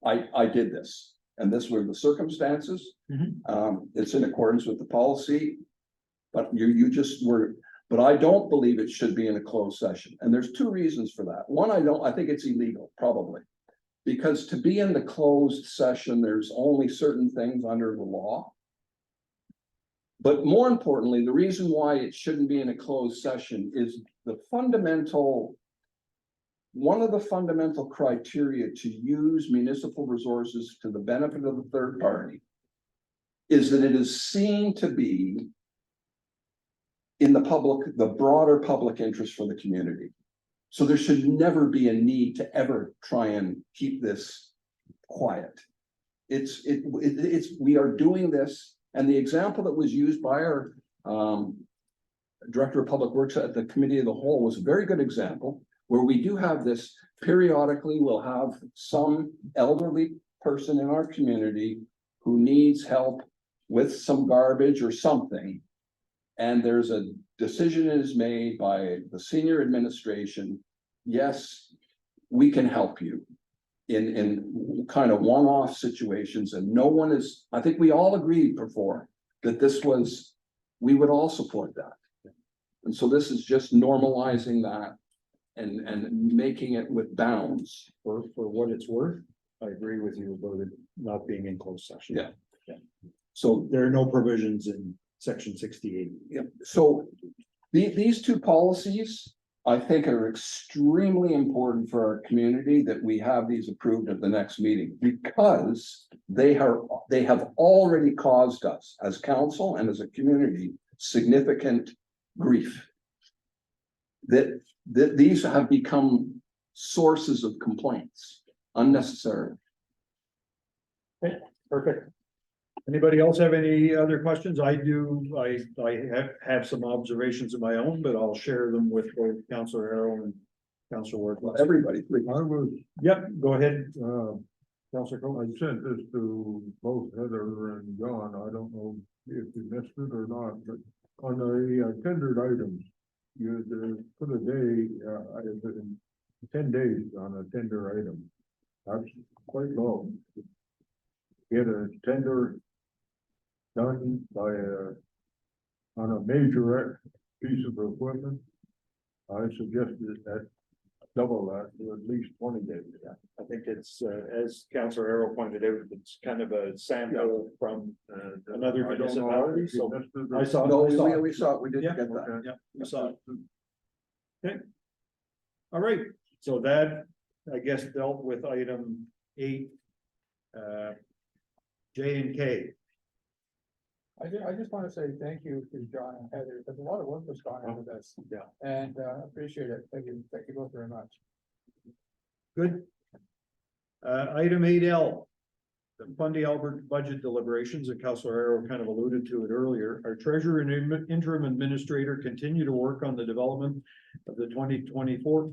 I did this, and this were the circumstances. It's in accordance with the policy, but but I don't believe it should be in a closed session. And there's two reasons for that. One, I think it's illegal, probably. Because to be in the closed session, there's only certain things under the law. But more importantly, the reason why it shouldn't be in a closed session is one of the fundamental criteria to use municipal resources to the benefit of the third party is that it is seen to be in the broader public interest for the community. So there should never be a need to ever try and keep this quiet. We are doing this, and the example that was used by our Director of Public Works at the Committee of the Whole was a very good example, where we do have this periodically. We'll have some elderly person in our community who needs help with some garbage or something. And there's a decision that is made by the senior administration. Yes, we can help you in kind of one-off situations. And no one is, I think we all agreed before that we would all support that. And so this is just normalizing that and making it with bounds. For what it's worth, I agree with you about it not being in closed session. Yeah. So there are no provisions in section 68. Yeah, so these two policies I think are extremely important for our community that we have these approved at the next meeting because they have already caused us as council and as a community significant grief. That these have become sources of complaints unnecessarily. Perfect. Anybody else have any other questions? I do, I have some observations of my own, but I'll share them with both Councillor Arrow and Councillor Ward. Everybody, please. I was, Yep, go ahead. Councilor Cole, I sent this to both Heather and John. I don't know if you missed it or not, but on the tendered items, you put a day, 10 days on a tender item. That's quite low. Get a tender done by on a major piece of equipment. I suggested that double that to at least 20 days. I think it's, as Councillor Arrow pointed out, it's kind of a sample from another I don't know municipality, if you so missed it or- I saw. No, I saw it. we saw it, we didn't Yeah. get that. Okay. Yeah, we saw it. Okay. All right, so that, I guess, dealt with item 8. J and K. I just want to say thank you to John and Heather, because a lot of work was gone into this. Yeah. And appreciate it. Thank you both very much. Good. Item 8L. The Fundy Albert budget deliberations, and Councillor Arrow kind of alluded to it earlier. Our treasurer and interim administrator continue to work on the development of the 2024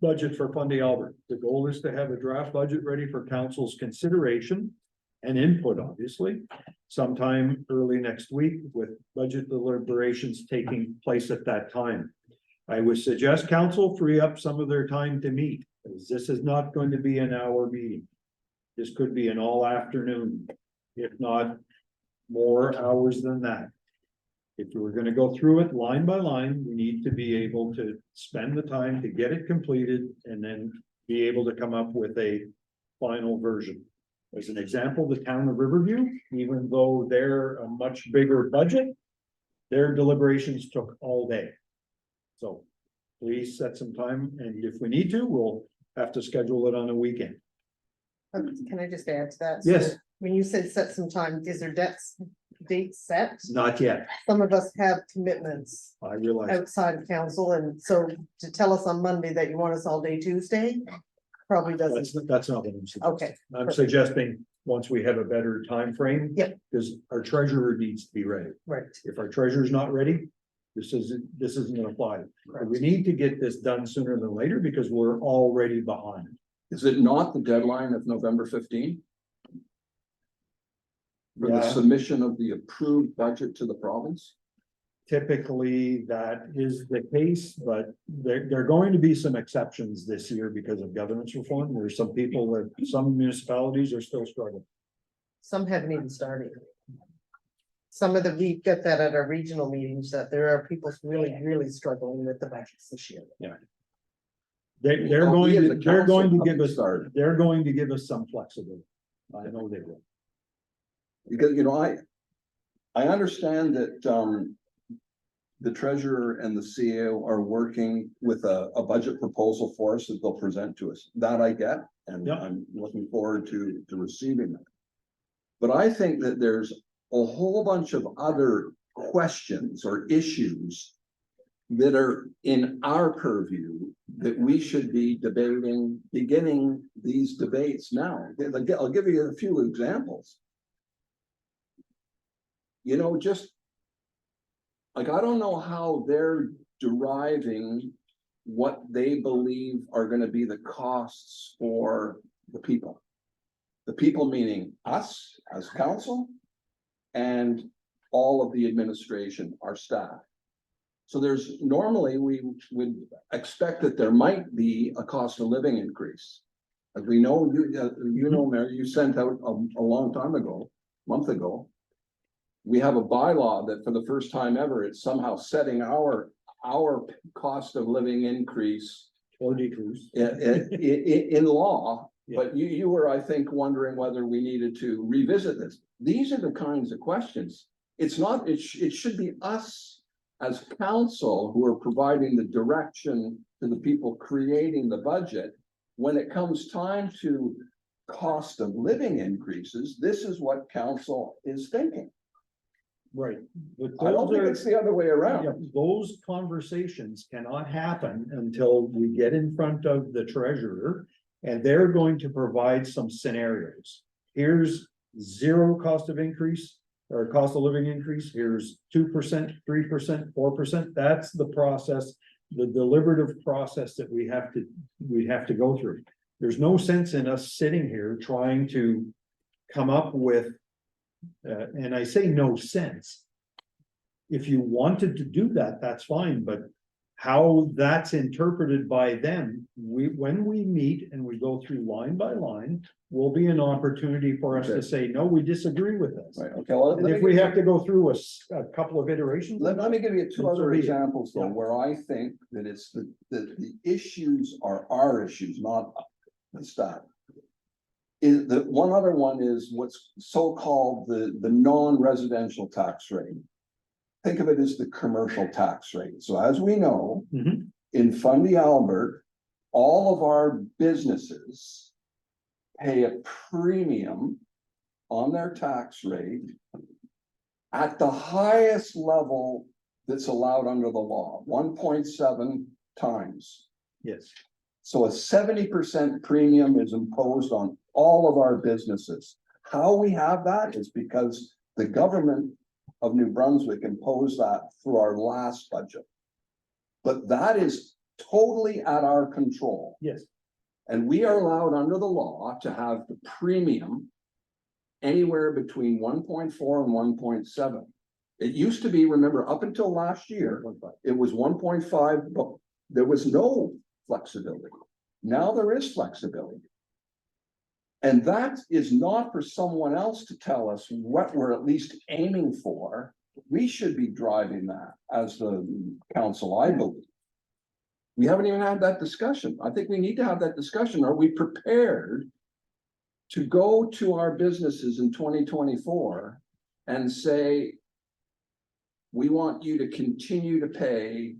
budget for Fundy Albert. The goal is to have a draft budget ready for council's consideration and input, obviously, sometime early next week, with budget deliberations taking place at that time. I would suggest council free up some of their time to meet, as this is not going to be an hour meeting. This could be an all afternoon, if not more hours than that. If we're gonna go through it line by line, we need to be able to spend the time to get it completed and then be able to come up with a final version. As an example, the town of Riverview, even though they're a much bigger budget, their deliberations took all day. So please set some time, and if we need to, we'll have to schedule it on a weekend. Can I just add to that? Yes. So when you said set some time, is there dates set? Not yet, Some of us have commitments I realize. outside of council, and so to tell us on Monday that you want us all day Tuesday, probably doesn't, That's not what I'm suggesting. okay, I'm suggesting, once we have a better time frame. Yep. Because our treasurer needs to be ready. right. If our treasurer's not ready, this isn't gonna apply. We need to get this done sooner than later because we're already behind. Is it not the deadline of November 15? For the Yeah. submission of the approved budget to the province? Typically, that is the case, but there are going to be some exceptions this year because of governance reform. There's some people that, some municipalities are still struggling. Some haven't even started. Some of the, we get that at our regional meetings, that there are people really struggling with the budgets this year. They're Well, we going as to, a they're going to council give haven't us, started. they're going to give us some flexibility. I know they will. Because, you know, I understand that, the treasurer and the CEO are working with a budget proposal for us that they'll present to us. That I get, and Yep. I'm looking forward to receiving that. But I think that there's a whole bunch of other questions or issues that are in our purview that we should be debating, beginning these debates now. I'll give you a few examples. You know, just like, I don't know how they're deriving what they believe are gonna be the costs for the people. The people meaning us as council and all of the administration, our staff. So there's, normally we would expect that there might be a cost of living increase. As we know, you know, Mary, you sent out a long time ago, month ago. We have a bylaw that for the first time ever, it's somehow setting our cost of living increase Or decrease. in law. Yeah. But you were, I think, wondering whether we needed to revisit this. These are the kinds of questions. It's not, it should be us as council who are providing the direction to the people creating the budget, when it comes time to cost of living increases, this is what council is thinking. Right. But I don't those think are- it's the other way Yeah, around. those conversations cannot happen until we get in front of the treasurer. And they're going to provide some scenarios. Here's zero cost of increase or cost of living increase. Here's 2%, 3%, 4%. That's the process, the deliberative process that we have to go through. There's no sense in us sitting here trying to come up with, and I say no sense. If you wanted to do that, that's fine, but how that's interpreted by them, when we meet and we go through line by line, will be an opportunity for us to Okay. say, no, we disagree with this. Right, okay, well, And if we have to go through a couple of iterations. let me give you two So other be it. examples though, Yeah. where I think that it's the issues are our issues, not the staff. Is the one other one is what's so-called the non-residential tax rate. Think of it as the commercial tax rate. So as we know, Mhm. in Fundy Albert, all of our businesses pay a premium on their tax rate at the highest level that's allowed under the law, 1.7 times. Yes, So a 70% premium is imposed on all of our businesses. How we have that is because the government of New Brunswick imposed that through our last budget. But that is totally at our control. yes, And we are allowed under the law to have the premium anywhere between 1.4 and 1.7. It used to be, remember, up until last year, it was 1.5, but there was no flexibility. Now there is flexibility. And that is not for someone else to tell us what we're at least aiming for. We should be driving that as the council, I believe. We haven't even had that discussion. I think we need to have that discussion. Are we prepared to go to our businesses in 2024 and say, we want you to continue to pay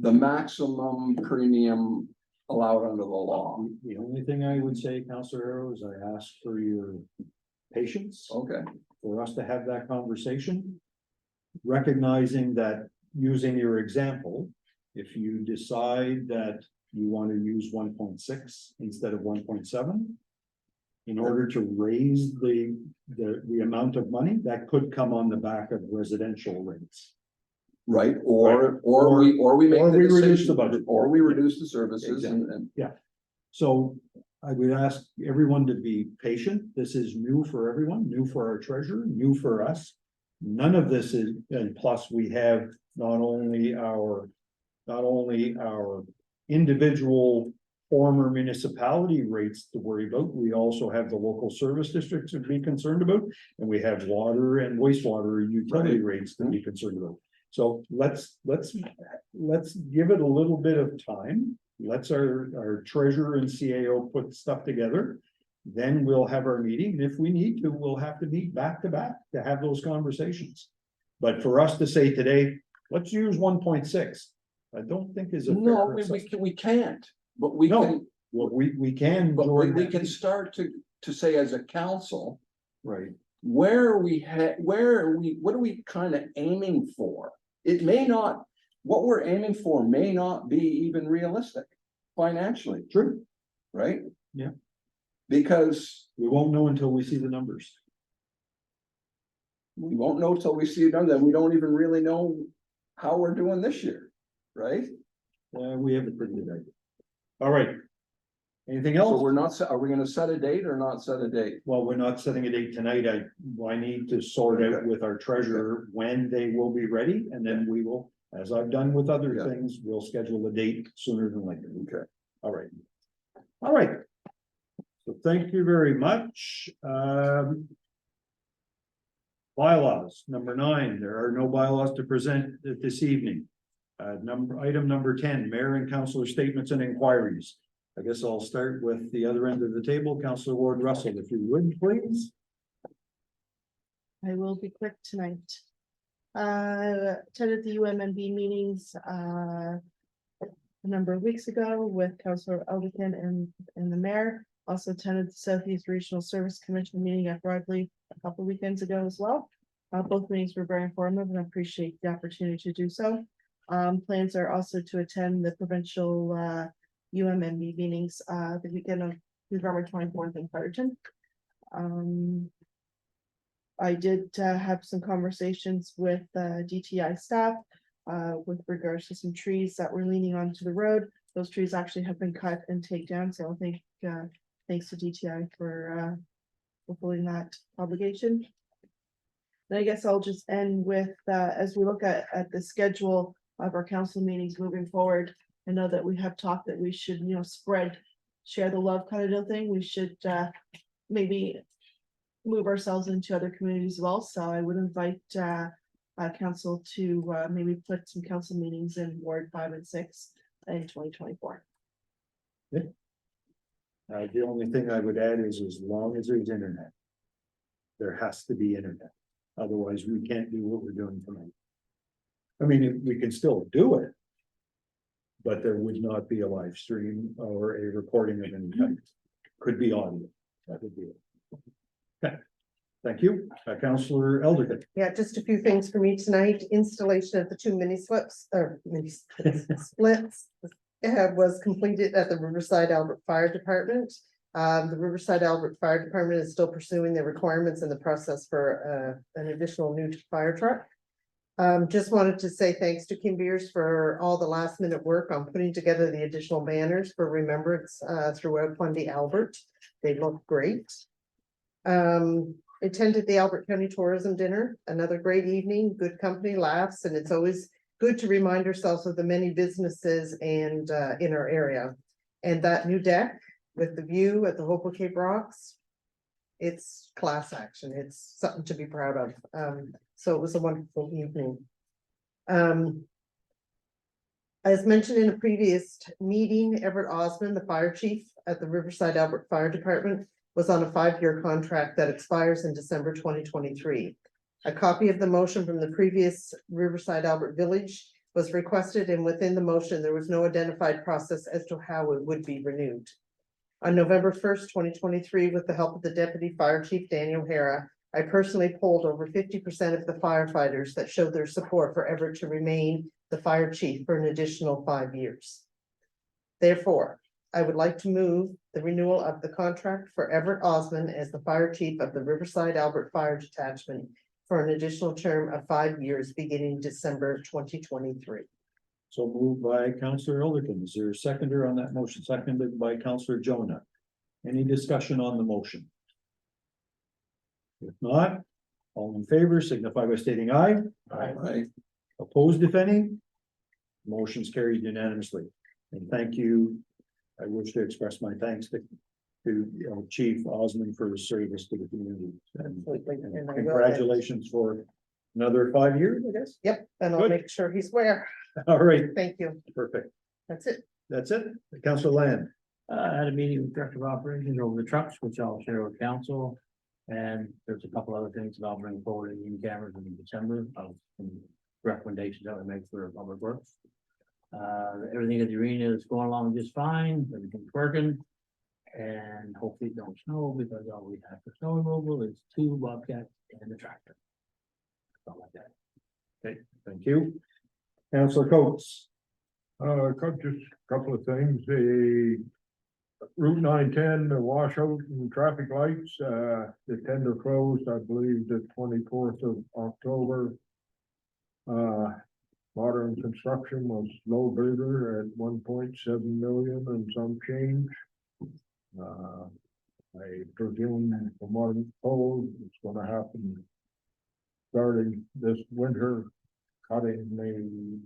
the maximum premium allowed under the law? the only thing I would say, Counselor Arrow, is I ask for your patience. Okay, For us to have that conversation. Recognizing that, using your example, if you decide that you want to use 1.6 instead of 1.7. In order to raise the amount of money, that could come on the back of residential rates. right, or we make or the we reduce the decision, budget. or we reduce the services and. So I would ask everyone to be patient. This is new for everyone, new for our treasurer, new for us. None of this is, and plus we have not only our individual former municipality rates to worry about, we also have the local service districts to be concerned about. And we have water and wastewater utility rates to be concerned about. So let's give it a little bit of time. Let's our treasurer and CAO put stuff together. Then we'll have our meeting. And if we need to, we'll have to meet back to back to have those conversations. But for us to say today, let's use 1.6, I don't think is a. fair No, assessment. we can't, but we No. can, Well, we can. but we during- can start to say as a council, Right, where are we what are we kind of aiming for? It may not, what we're aiming for may not be even realistic financially, true. right? Yeah. Because We won't know until we see the numbers. we won't know till we see it done, then we don't even really know how we're doing this year, right? We have a pretty good idea. All right. Anything So else? we're not, are we gonna set a date or not set a date? Well, we're not setting a date tonight. I need to sort out with our treasurer when they will be ready, and then we will, as I've done with other Yeah. things, we'll schedule a date sooner than later. Okay. All right. All right. So thank you very much. Bylaws, number 9, there are no bylaws to present this evening. Item number 10, mayor and councilor statements and inquiries. I guess I'll start with the other end of the table, Councilor Ward Russell, if you would, please. I will be quick tonight. attended the UMMB meetings, a number of weeks ago with Councilor Elderkin and the mayor. Also attended the Southeast Regional Service Commission meeting at Broadleaf a couple weekends ago as well. Both meetings were very informative and I appreciate the opportunity to do so. Plans are also to attend the provincial UMMB meetings the weekend of November 24th in Fredericton. I did have some conversations with DTI staff with regards to some trees that were leaning onto the road. Those trees actually have been cut and taken down, so I think thanks to DTI for fulfilling that obligation. And I guess I'll just end with, as we look at the schedule of our council meetings moving forward, I know that we have talked that we should, share the love kind of deal thing. We should maybe move ourselves into other communities as well. So I would invite council to maybe put some council meetings in Ward 5 and 6 in 2024. The only thing I would add is as long as there's internet. There has to be internet, otherwise we can't do what we're doing tonight. I mean, we can still do it. But there would not be a live stream or a recording of any kind. Could be audio, that would be it. Okay, thank you, Councillor Elderkin. Yeah, just a few things for me tonight. Installation of the two mini splits was completed at the Riverside Albert Fire Department. The Riverside Albert Fire Department is still pursuing the requirements in the process for an additional new fire truck. Just wanted to say thanks to Kim Beers for all the last minute work on putting together the additional banners for remembrance throughout Fundy Albert. They look great. Attended the Albert County Tourism Dinner, another great evening, good company, laughs, and it's always good to remind ourselves of the many businesses and in our area. And that new deck with the view at the Hopewell Cape Rocks, it's class action. It's something to be proud of. So it was a wonderful evening. As mentioned in a previous meeting, Everett Osmond, the fire chief at the Riverside Albert Fire Department, was on a 5-year contract that expires in December 2023. A copy of the motion from the previous Riverside Albert Village was requested, and within the motion, there was no identified process as to how it would be renewed. On November 1st, 2023, with the help of the Deputy Fire Chief Daniel Hara, I personally polled over 50% of the firefighters that showed their support for Everett to remain the fire chief for an additional 5 years. Therefore, I would like to move the renewal of the contract for Everett Osmond as the fire chief of the Riverside Albert Fire Detachment for an additional term of 5 years beginning December 2023. So moved by Councillor Elderkin. Is there a seconder on that motion? Seconded by Councillor Jonah. Any discussion on the motion? If not, all in favor signify by stating aye. Aye. Opposed, if any? Motion's carried unanimously. And thank you. I wish to express my thanks to Chief Osmond for his service to the community. And And I will- congratulations for another 5 years, I guess. Yep, and I'll Good. make sure he's aware. All right, Thank you. perfect. That's it. That's it. Councillor Land. I had a meeting with Director of Operations over the trucks, which I'll share with council. And there's a couple other things that I'll bring forward in cameras in December of some recommendations that we make for public works. Everything at the arena is going along just fine, everything's working. And hopefully it don't snow, because all we have for snow removal is 2 Bobcats and a tractor. Something like that. Okay, thank you. Councillor Coates. Just a couple of things, the Route 910, the washout and traffic lights, the tender closed, I believe, the 24th of October. Modern Construction was low bidder at 1.7 million and some change. I presume from what I'm told, it's gonna happen starting this winter, cutting the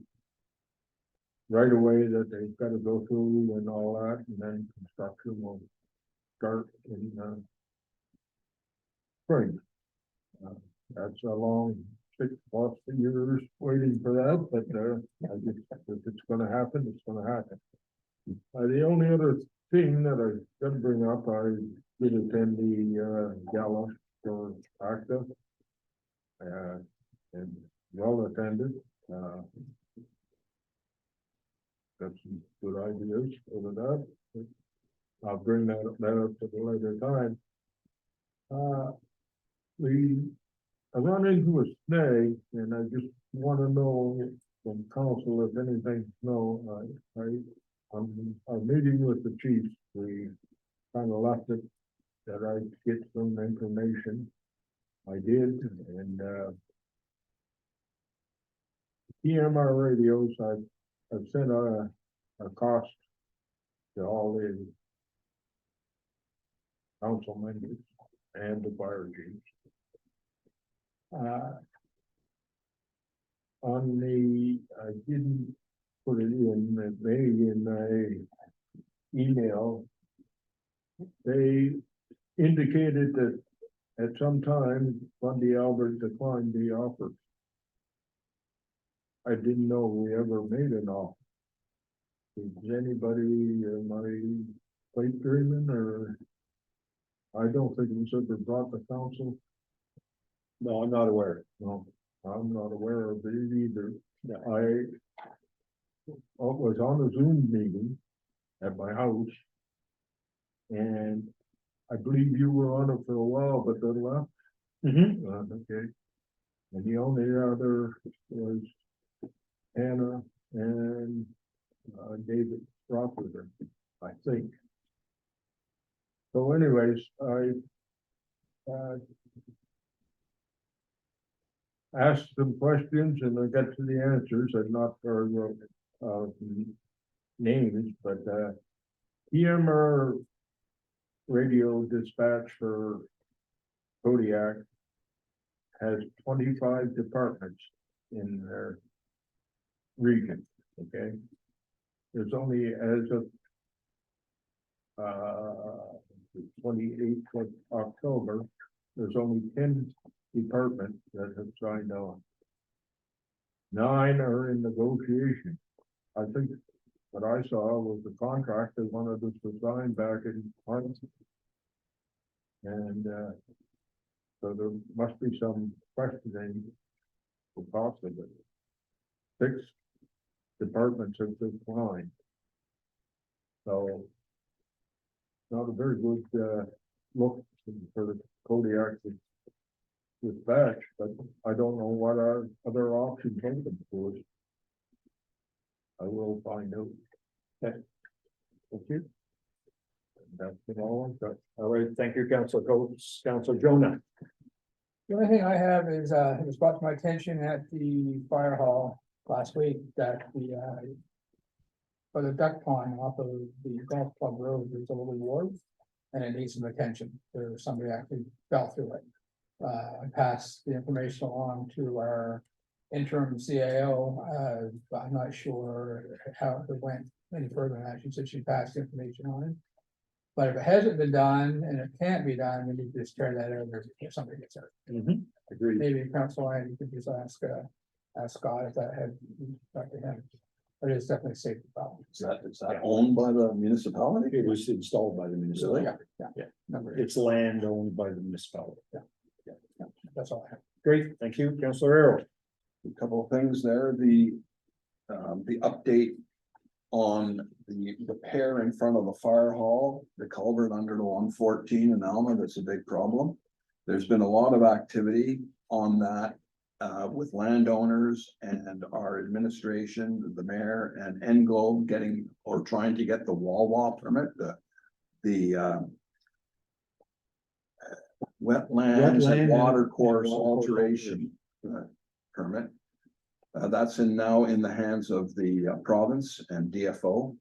right away that they've got to go through and all that, and then construction will start in spring. That's a long 6+ years waiting for that, but I just, if it's gonna happen, it's gonna happen. The only other thing that I gotta bring up, I did attend the gala for ACTA. And well attended, got some good ideas over that. I'll bring that up at a later time. I run into a snag, and I just wanna know from council if anything, I'm meeting with the chiefs, we kinda left it that I get some information. I did, and, EMR radios, I've sent a cost to all the council members and the fire chiefs. On the, I didn't put it in, it may in a email. They indicated that at some time, Bundy Albert declined the offer. I didn't know we ever made an offer. Is anybody, am I late dreaming, or? I don't think it was ever brought to council. No, I'm not aware. No, I'm not aware of it either. I was on a Zoom meeting at my house. And I believe you were on it for a while, but then left. Okay. And the only other was Anna and David Rockwood, I think. So anyways, I asked some questions and I got to the answers. I've not heard names, but EMR radio dispatch for Kodiak has 25 departments in their region, okay? There's only, as of 28th of October, there's only 10 departments that have signed on. 9 are in negotiation. I think what I saw was the contract they wanted us to sign back in March. And so there must be some questioning the cost of it. 6 departments have declined. So not a very good look for the Kodiak dispatch, but I don't know what our other options open for us. I will find out. Okay. Thank you. That's it all I've got. All right, thank you, Councilor Coates. Councilor Jonah. The only thing I have is, it was brought to my attention at the fire hall last week that for the duck pond off of the golf club road, there's a little wharf. And it needs some attention. There's somebody actually fell through it. I passed the information along to our interim CAO. I'm not sure how it went any further than that. She said she passed information on it. But if it hasn't been done and it can't be done, we need to just tear that out there if somebody gets hurt. Agreed. Maybe Council Line, you could just ask Scott if that had talked to him. But it's definitely a safety problem. Is that owned by the municipality? It was installed by the municipality. Yeah. Number 8. It's land owned by the municipality. That's all I have. Great, thank you, Councilor Arrow. A couple of things there, the update on the repair in front of the fire hall, the culvert under the 114 in Alma, that's a big problem. There's been a lot of activity on that with landowners and our administration, the mayor and Englobe getting or trying to get the Wawa permit, the wetlands and water course alteration permit. That's now in the hands of the province and DFO,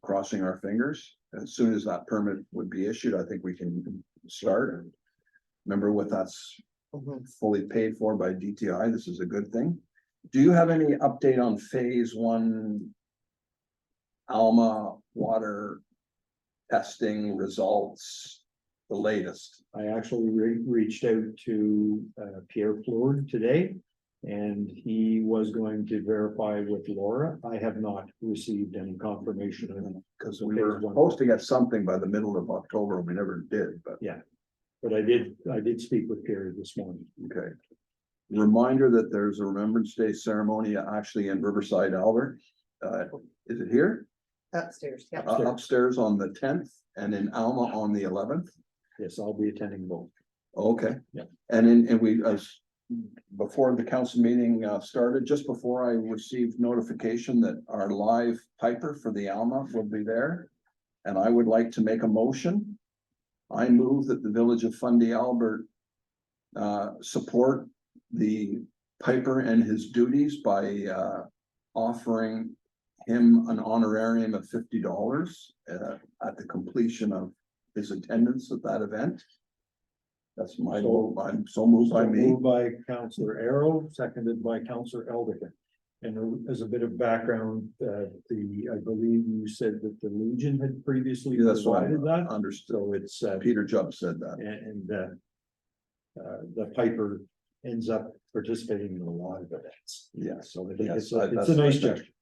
crossing our fingers. As soon as that permit would be issued, I think we can start. Remember what that's fully paid for by DTI. This is a good thing. Do you have any update on phase 1 Alma water testing results? The latest. I actually reached out to Pierre Fleur today. And he was going to verify with Laura. I have not received any confirmation. Because we were supposed to get something by the middle of October, we never did, but. Yeah, but I did speak with Pierre this morning. Okay. reminder that there's a Remembrance Day ceremony actually in Riverside, Albert. Is it here? Upstairs, yeah. Upstairs on the tenth and in Alma on the 11th. Yes, I'll be attending both. Okay. Yeah. And we, as, before the council meeting started, just before I received notification that our live piper for the Alma will be there. And I would like to make a motion. I move that the Village of Fundy Albert support the piper and his duties by offering him an honorarium of $50 at the completion of his attendance at that event. That's my vote. I'm so moved by me. Moved by Councillor Arrow, seconded by Councillor Eldican. And as a bit of background, I believe you said that the Legion had previously That's what I provided that. understood. So it's, Peter Jubb said that. and the Piper ends up participating in a lot of events. Yes. So I think Yes, it's a that's nice right. gesture.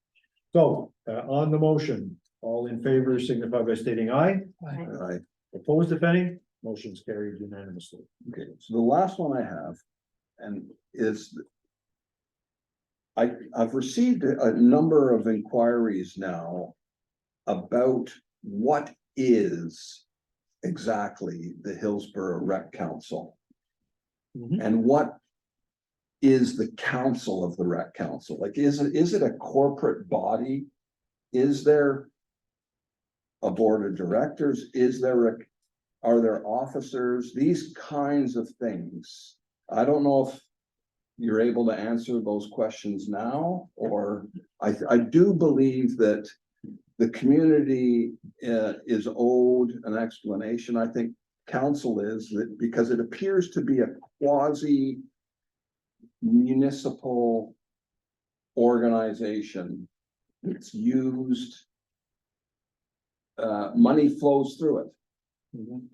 So, on the motion, all in favor signify by stating aye. Right. Opposed, if any, motion's carried unanimously. Okay, so the last one I have, and is. I've received a number of inquiries now. About what is exactly the Hillsborough Rec Council? Mhm. And what is the council of the Rec Council? Like, is it a corporate body? Is there a board of directors? Are there officers? These kinds of things. I don't know if you're able to answer those questions now, or I do believe that the community is owed an explanation. I think council is that because it appears to be a quasi municipal organization. It's used. Money flows through it.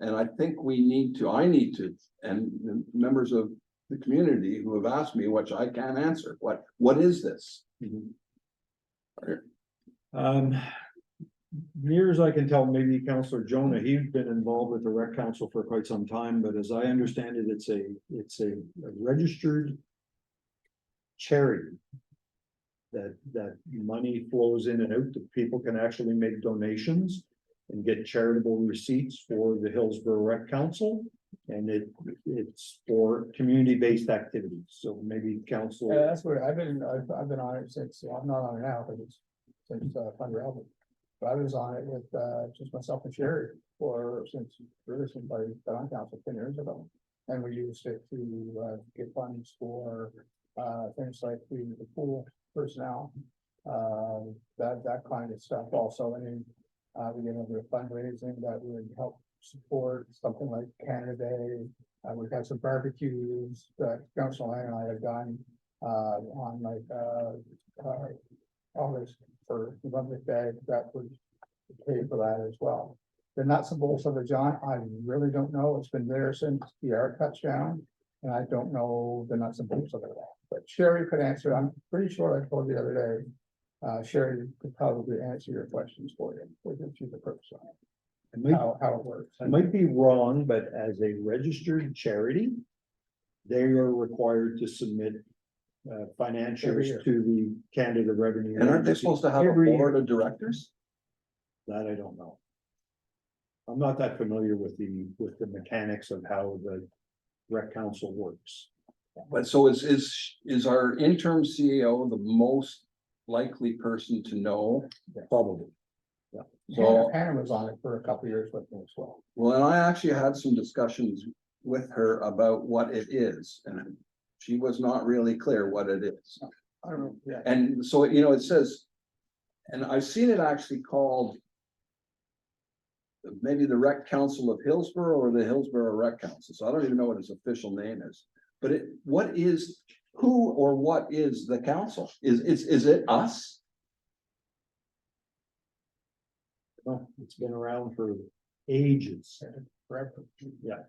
And I think I need to, and the members of the community who have asked me, which I can't answer, what is this? Near as I can tell, maybe Councillor Jonah, he's been involved with the rec council for quite some time, but as I understand it, it's a registered charity. That money flows in and out, that people can actually make donations and get charitable receipts for the Hillsborough Rec Council. And it's for community-based activities, so maybe council. Yeah, that's where I've been on it since, well, I'm not on it now, but it's since Fundy Albert. But I was on it with just myself and Sherry since I got on council 10 years ago. And we used it to get funds for things like the pool personnel. That kind of stuff also. I mean, we get into fundraising that would help support something like Canada Day. We've had some barbecues that Council and I have done on like August for Republic Day that would pay for that as well. The nuts and bolts of it, John, I really don't know. It's been there since the art cuts down, and I don't know the nuts and bolts of it. But Sherry could answer. I'm pretty sure I told you the other day. Sherry could probably answer your questions for you. We'll give you the purpose on it. How it works. I might be wrong, but as a registered charity, they are required to submit Every financials year. to the Canada Revenue. And aren't they Agency supposed to have a every year. board of directors? That I don't know. I'm not that familiar with the mechanics of how the rec council works. But so is our interim CEO the most likely person to know? Probably. So, Hannah was on it for a couple of years with me as well. well, and I actually had some discussions with her about what it is, and she was not really clear what it is. I don't know, yeah. And so, it says, and I've seen it actually called maybe the Rec Council of Hillsborough or the Hillsborough Rec Council. So I don't even know what its official name is. But who or what is the council? Is it us? No, it's been around for ages. Forever. Yeah.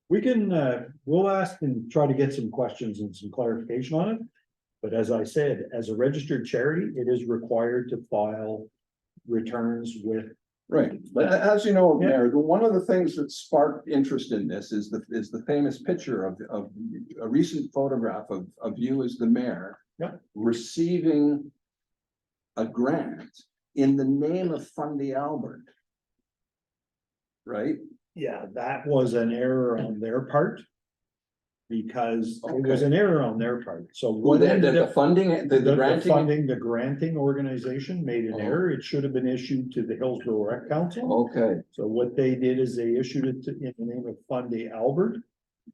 We can, we'll ask and try to get some questions and some clarification on it. But as I said, as a registered charity, it is required to file returns with Right, but as you know, Mayor, one of the things that sparked interest in this is the famous picture of a recent photograph of you as the mayor. Yep. Receiving a grant in the name of Fundy Albert. Right? Yeah, that was an error on their part. Because it was an error on their part, so. Well, what ended the up- funding, the The granting, funding, the granting organization made an Oh. error. It should have been issued to the Hillsborough Rec Council. okay, So what they did is they issued it in the name of Fundy Albert.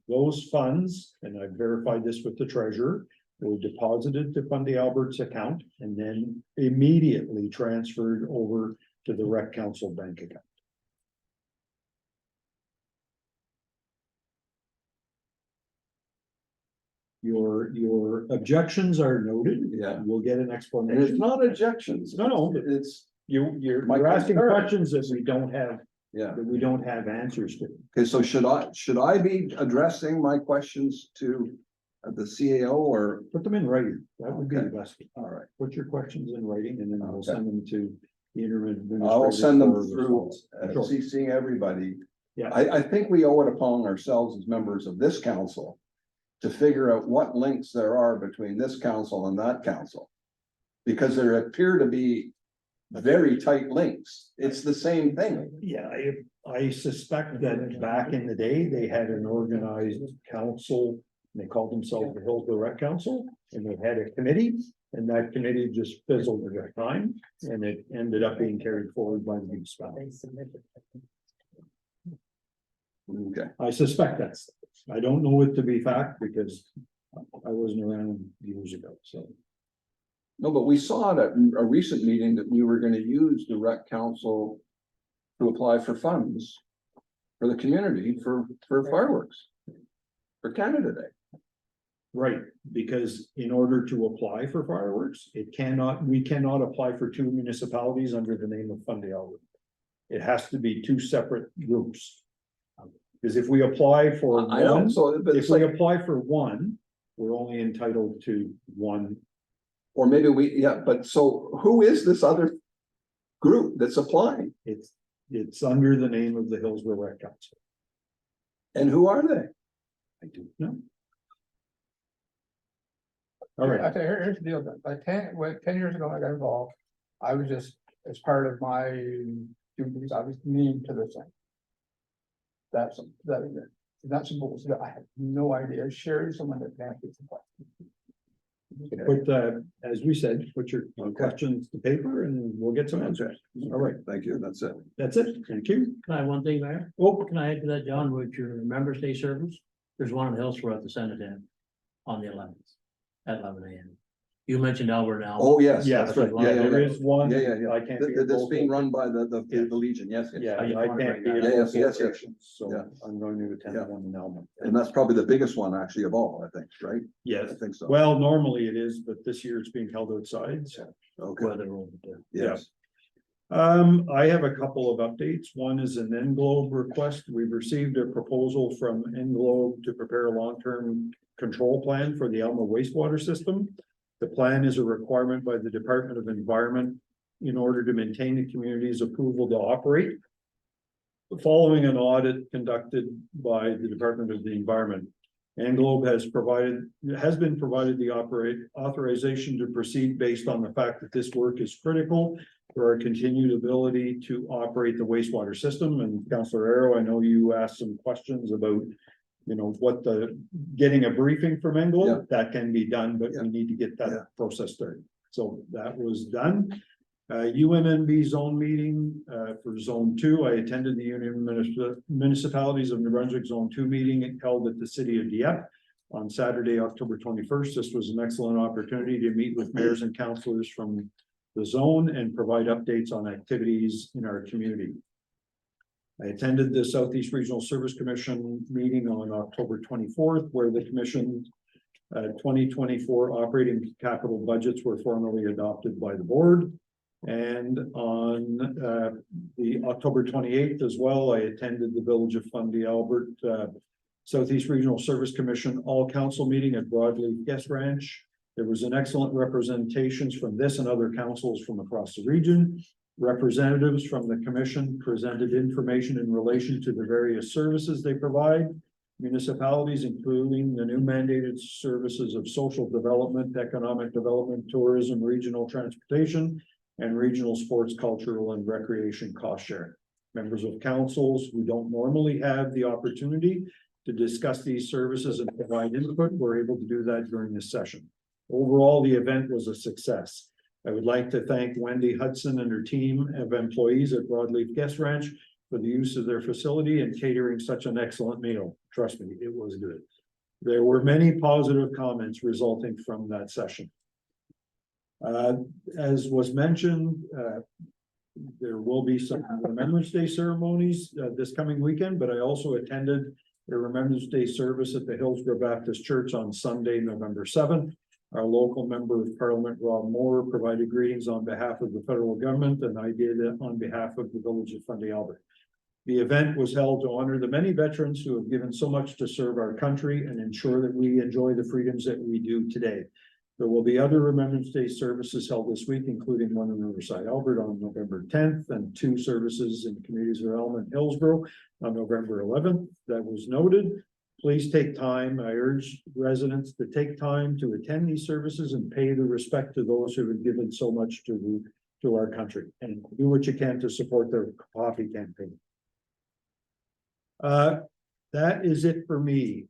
Those funds, and I verified this with the treasurer, were deposited to Fundy Albert's account and then immediately transferred over to the Rec Council bank account. Your objections are noted. Yeah. We'll get an and it's explanation. not objections. No, no. It's, You're My asking concern. questions that yeah, we don't have answers to. okay, so should I be addressing my questions to the CAO or, Put them in writing. That would be the Okay. best. all right, Put your questions in writing and then I'll Okay. send them to the interim administrator. I'll send them for through, response. Sure. CCing everybody. Yeah. I think we owe it upon ourselves as members of this council to figure out what links there are between this council and that council. Because there appear to be very tight links. It's the same thing. Yeah, I suspect that back in the day, they had an organized council. They called themselves the Hillsborough Rec Council, and they had a committee, and that committee just fizzled at that time, and it ended up being carried forward by the municipality. Okay, I suspect that's, I don't know it to be fact because I wasn't around years ago, so. no, but we saw at a recent meeting that we were gonna use the rec council to apply for funds for the community for fireworks. For Canada Day. Right, because in order to apply for fireworks, we cannot apply for two municipalities under the name of Fundy Albert. It has to be two separate groups. Because if we apply for I know, one, so, but if it's we like, apply for one, we're only entitled to one. or maybe but so who is this other group that's applying? It's under the name of the Hillsborough Rec Council. And who are they? I do know. All right, I tell you, here's the deal, like 10 years ago, when I got involved, I was just, as part of my duties, I was named to the thing. That's supposed to, I have no idea, Sherry, someone that can't get the question. but as we said, put your questions to paper and we'll get some answers. All right, Thank you, that's it. that's it. Thank you. Can I have one thing there? Oh, Can I add to that, John, with your Remembrance Day service? There's one in Hillsborough at the Senate End on the 11th at 11 a.m. You mentioned Albert now. Oh, yes, yeah, that's right, yeah, there yeah, is one. yeah. I can't. be at That's both being of them. run by the Legion, yes, yes. Yeah, I just I wanted to can't be. bring at that up. both Yes, yes, yes. locations, So Yeah. I'm going to attend Yeah. one in Elma. And that's probably the biggest one actually of all, I think, right? I Yes, think so. well, normally it is, but this year it's being held outside, so. Okay, Weather over there. yes, I have a couple of updates. One is an Englobe request. We've received a proposal from Englobe to prepare a long-term control plan for the Alma wastewater system. The plan is a requirement by the Department of Environment in order to maintain the community's approval to operate. Following an audit conducted by the Department of the Environment, Englobe has been provided the authorization to proceed based on the fact that this work is critical for our continued ability to operate the wastewater system. And Councillor Arrow, I know you asked some questions about, getting a briefing from Englobe, that can be done, but we need to get Yeah. that process started. So that was done. UNNB zone meeting, for zone 2, I attended the Union Municipalities of New Brunswick Zone 2 meeting held at the city of Dieppe on Saturday, October 21st. This was an excellent opportunity to meet with mayors and councillors from the zone and provide updates on activities in our community. I attended the Southeast Regional Service Commission meeting on October 24th, where the commission 2024 operating capital budgets were formally adopted by the board. And on the October 28th as well, I attended the Village of Fundy Albert Southeast Regional Service Commission all council meeting at Broadleaf Guest Ranch. There was an excellent representations from this and other councils from across the region. Representatives from the commission presented information in relation to the various services they provide. Municipalities, including the new mandated services of social development, economic development, tourism, regional transportation, and regional sports, cultural, and recreation cost share. Members of councils who don't normally have the opportunity to discuss these services and provide input were able to do that during this session. Overall, the event was a success. I would like to thank Wendy Hudson and her team of employees at Broadleaf Guest Ranch for the use of their facility and catering such an excellent meal. Trust me, it was good. There were many positive comments resulting from that session. As was mentioned, there will be some Remembrance Day ceremonies this coming weekend, but I also attended the Remembrance Day service at the Hillsborough Baptist Church on Sunday, November 7th. Our local member of parliament, Rob Moore, provided greetings on behalf of the federal government, and I did it on behalf of the village of Fundy Albert. The event was held to honor the many veterans who have given so much to serve our country and ensure that we enjoy the freedoms that we do today. There will be other Remembrance Day services held this week, including one in Riverside, Albert on November 10th, and 2 services in communities of Elm and Hillsborough on November 11th. That was noted. Please take time. I urge residents to take time to attend these services and pay the respect to those who have given so much to our country, and do what you can to support their coffee campaign. That is it for me.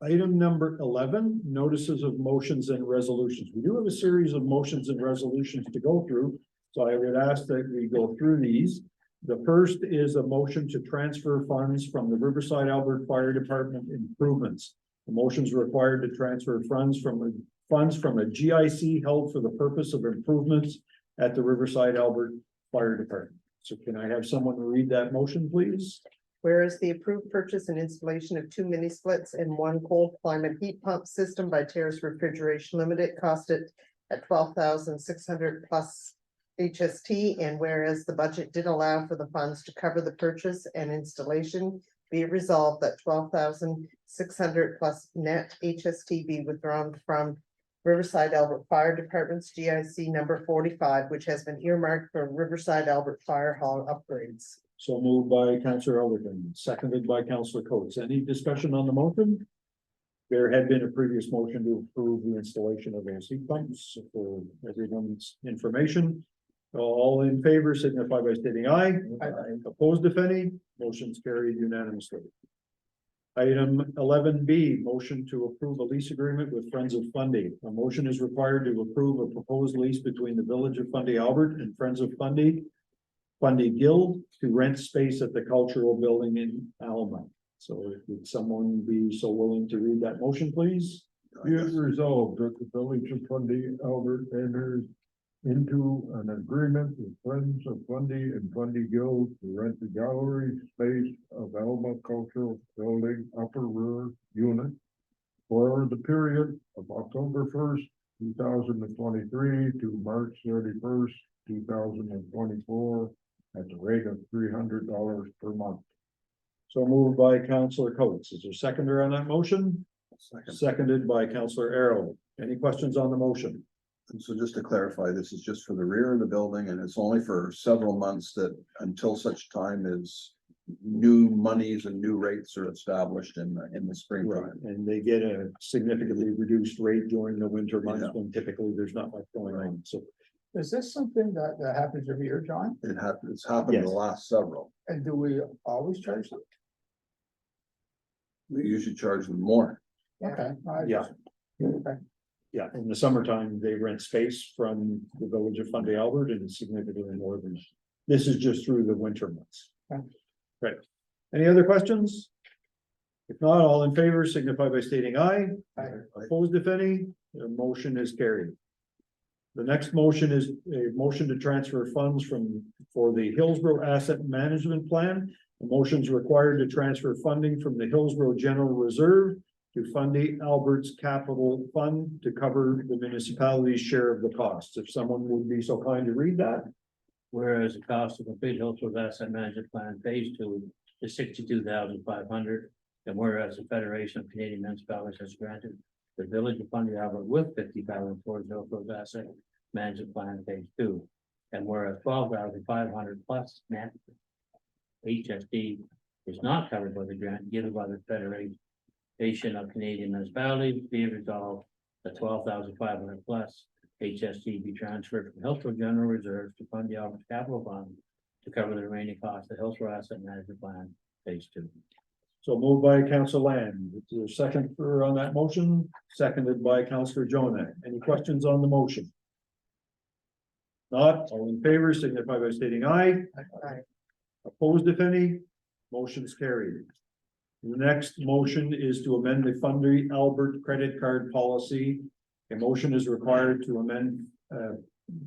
Item number 11, notices of motions and resolutions. We do have a series of motions and resolutions to go through, so I would ask that we go through these. The first is a motion to transfer funds from the Riverside Albert Fire Department improvements. The motion is required to transfer funds from a GIC held for the purpose of improvements at the Riverside Albert Fire Department. So can I have someone read that motion, please? Whereas the approved purchase and installation of 2 mini splits and 1 cold climate heat pump system by Terrace Refrigeration Limited costed at 12,600 plus HST, and whereas the budget did allow for the funds to cover the purchase and installation, be it resolved that 12,600 plus net HST be withdrawn from Riverside Albert Fire Department's GIC number 45, which has been earmarked for Riverside Albert Fire Hall upgrades. So moved by Councillor Elderton, seconded by Councillor Coates. Any discussion on the motion? There had been a previous motion to approve the installation of those heat pumps for everyone's information. All in favor signify by stating aye. Aye. Opposed, if any, motion's carried unanimously. Item 11B, motion to approve a lease agreement with Friends of Fundy. A motion is required to approve a proposed lease between the Village of Fundy Albert and Friends of Fundy Guild to rent space at the Cultural Building in Alma. So would someone be so willing to read that motion, please? Be it resolved that the village of Fundy Albert enters into an agreement with Friends of Fundy and Fundy Guild to rent the gallery space of Alma Cultural Building Upper Rear Unit for the period of October 1st, 2023 to March 31st, 2024 at the rate of $300 per month. So moved by Councillor Coates. Is there a seconder on that motion? Seconded by Councillor Arrow. Any questions on the motion? And so just to clarify, this is just for the rear of the building and it's only for several months that until such time as new monies and new rates are established in the springtime. And they get a significantly reduced rate during the winter months Yeah. when typically there's not much going on. So Is this something that happens every year, John? It's happened in the Yes. last several. And do we always charge them? We usually charge them more. Okay. Yeah. Okay. yeah, in the summertime, they rent space from the Village of Fundy Albert and it's significantly more than. This is just through the winter months. Okay. Right. Any other questions? If not, all in favor signify by stating aye. Aye. Opposed, if any, the motion is carried. The next motion is a motion to transfer funds for the Hillsborough Asset Management Plan. The motion is required to transfer funding from the Hillsborough General Reserve to Fundy Albert's Capital Fund to cover the municipality's share of the costs. If someone would be so kind to read that. Whereas the cost of complete Hillsborough Asset Management Plan Phase 2 is $62,500. And whereas the Federation of Canadian Municipalities has granted the Village of Fundy Albert with $50,000 towards Hillsborough Asset Management Plan Phase 2. And whereas 12,500 plus net HSD is not covered by the grant given by the Federation of Canadian Municipalities, be it resolved that 12,500 plus HSD be transferred from Hillsborough General Reserve to fund the Alberta Capital Fund to cover the remaining costs of Hillsborough Asset Management Plan Phase 2. So moved by Council Land. Is there a second on that motion? Seconded by Councillor Jonah. Any questions on the motion? Not, all in favor, signify by stating aye. Aye. Opposed, if any, motion's carried. The next motion is to amend the Fundy Albert credit card policy. A motion is required to amend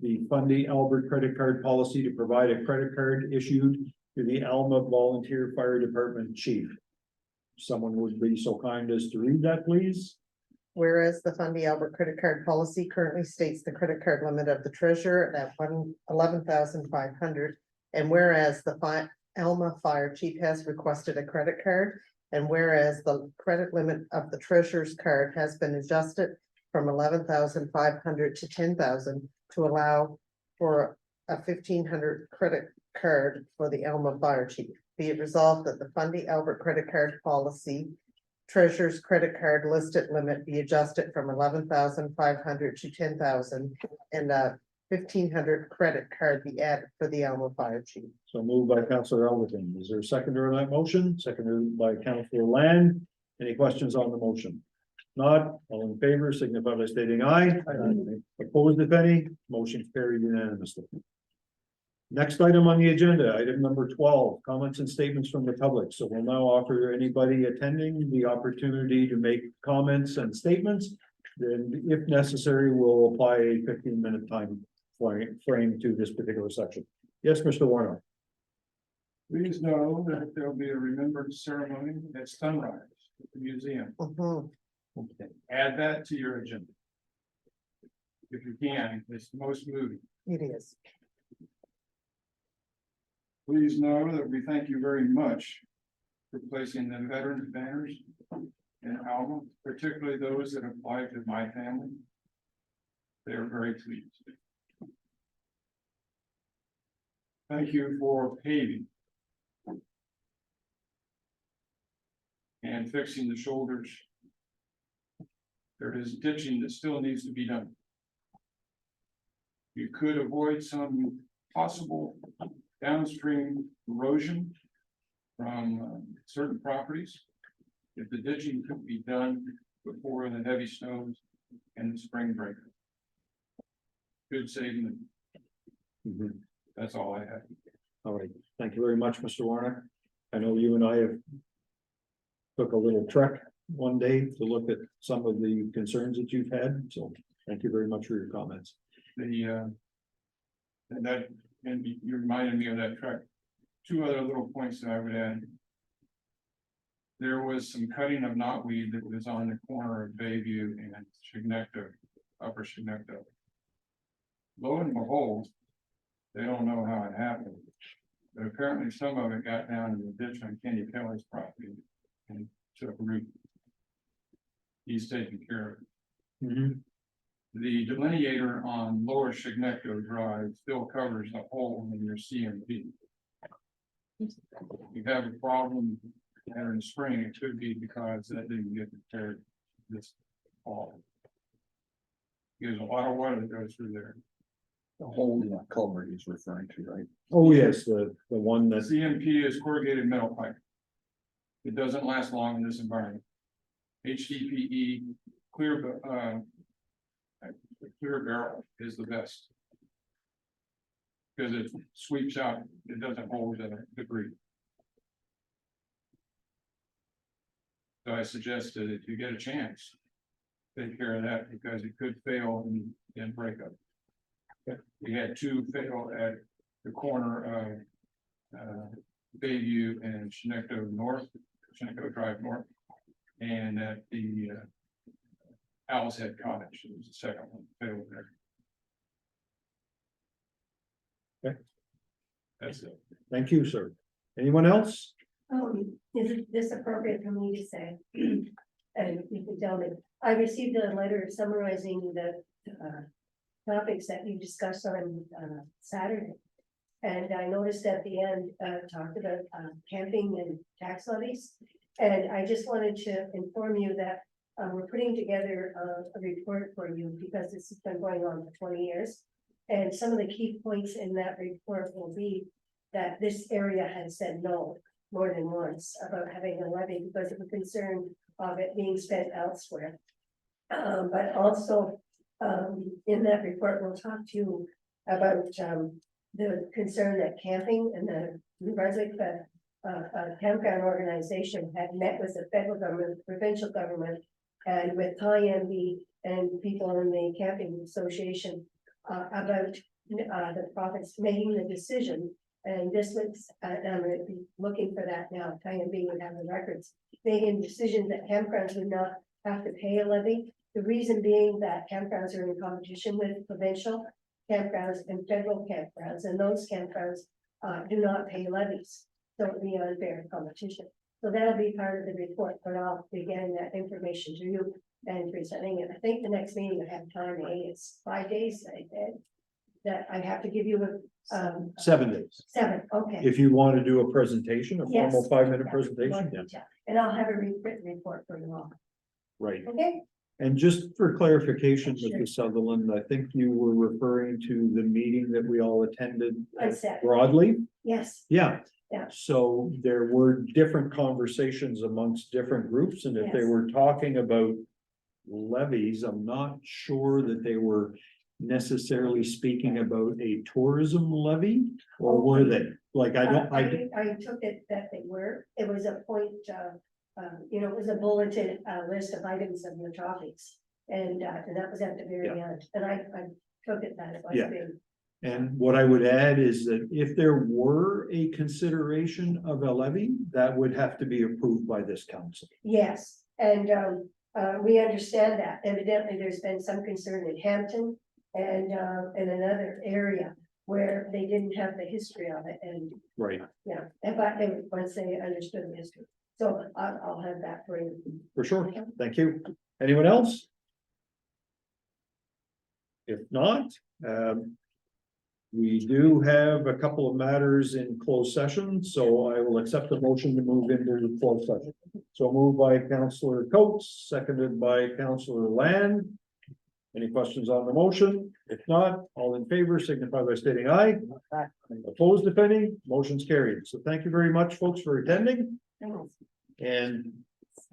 the Fundy Albert credit card policy to provide a credit card issued to the Alma Volunteer Fire Department Chief. Someone would be so kind as to read that, please. Whereas the Fundy Albert credit card policy currently states the credit card limit of the treasurer at 11,500. And whereas the Alma Fire Chief has requested a credit card. And whereas the credit limit of the treasurer's card has been adjusted from 11,500 to 10,000 to allow for a 1,500 credit card for the Alma Fire Chief. Be it resolved that the Fundy Albert credit card policy treasurer's credit card listed limit be adjusted from 11,500 to 10,000 and 1,500 credit card be added for the Alma Fire Chief. So moved by Councillor Elderton. Is there a seconder on that motion? Seconded by Councillor Land. Any questions on the motion? Not, all in favor, signify by stating aye. Opposed, if any, motion carried unanimously. Next item on the agenda, item number 12, comments and statements from the public. So we'll now offer anybody attending the opportunity to make comments and statements. Then if necessary, we'll apply a 15-minute time frame to this particular section. Yes, Mr. Warner. Please know that there'll be a remembrance ceremony at sunrise at the museum. Mhm. Add that to your agenda. If you can, it's most moving. It is. Please know that we thank you very much for placing the veterans banners in Alma, particularly those that apply to my family. They are very pleased. Thank you for paving and fixing the shoulders. There is ditching that still needs to be done. You could avoid some possible downstream erosion from certain properties if the ditching could be done before the heavy snows and the spring break. Good saving. That's all I have. All right, thank you very much, Mr. Warner. I know you and I have took a little trek one day to look at some of the concerns that you've had, so thank you very much for your comments. And you reminded me of that trek. Two other little points that I would add. There was some cutting of knotweed that was on the corner of Bayview and Chignecto, Upper Chignecto. Lo and behold, they don't know how it happened, but apparently some of it got down in the ditch on Kenny Kelly's property and took root. He's taking care of it. The delineator on Lower Chignecto Drive still covers the hole in your CMP. If you have a problem there in the spring, it could be because that didn't get repaired this fall. There's a lot of water that goes through there. The hole in that culvert he's referring to, right? Oh, yes, the one The that, CMP is corrugated metal pipe. It doesn't last long in this environment. HDPE clear barrel is the best. Because it sweeps out, it doesn't hold the debris. So I suggest that if you get a chance, take care of that because it could fail and break up. We had two fail at the corner of Bayview and Chignecto North, Chignecto Drive North, and at the Owl's Head Cottage. It was the second one failed there. Okay. That's it. thank you, sir. Anyone else? Is it this appropriate for me to say? And you can tell me, I received a letter summarizing the topics that you discussed on, Saturday. And I noticed at the end, talked about, camping and tax levies. And I just wanted to inform you that, we're putting together a report for you because this has been going on for 20 years. And some of the key points in that report will be that this area has said no more than once about having a levy because of the concern of it being spent elsewhere. But also, in that report, we'll talk to you about, the concern that camping and the New Brunswick, campground organization had met with the federal government, provincial government, and with IMB and people in the camping association, about, the province making the decision. And this was, I'm gonna be looking for that now, IMB would have the records, making decisions that campgrounds would not have to pay a levy. The reason being that campgrounds are in competition with provincial campgrounds and federal campgrounds, and those campgrounds do not pay levies. So it'd be unfair competition. So that'll be part of the report, but I'll be getting that information to you and presenting it. I think the next meeting I have time, it's 5 days, I said, that I have to give you a, 7 days. 7, okay. If you want to do a presentation, a formal Yes. 5-minute Yeah, presentation, more yeah, detail. And I'll have a written report for you all, right. okay? And just for clarification, Sure. Mr. Sutherland, I think you were referring to the meeting that we all attended On Saturday. broadly. Yes, Yeah. Yeah. So there were different conversations amongst different groups, and if they Yes. were talking about levies, I'm not sure that they were necessarily speaking about a tourism levy, or were they? Like, I don't, I took it that they were, it was a point, you know, it was a bulleted, list of items of the topics. And that was at the very end, and I took it that it was Yeah. being, and what I would add is that if there were a consideration of a levy, that would have to be approved by this council. yes, and, we understand that. Evidently, there's been some concern in Hampton and, in another area where they didn't have the history of it, and, Right. yeah, and but they, once they understood the history. So I'll have that for you. For sure. Thank you. Anyone else? If not, we do have a couple of matters in closed session, so I will accept the motion to move into the closed session. So moved by Councillor Coates, seconded by Councillor Land. Any questions on the motion? If not, all in favor signify by stating aye. Opposed, if any, motion's carried. So thank you very much, folks, for attending. And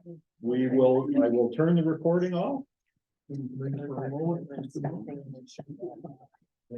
I will turn the recording off. For a moment.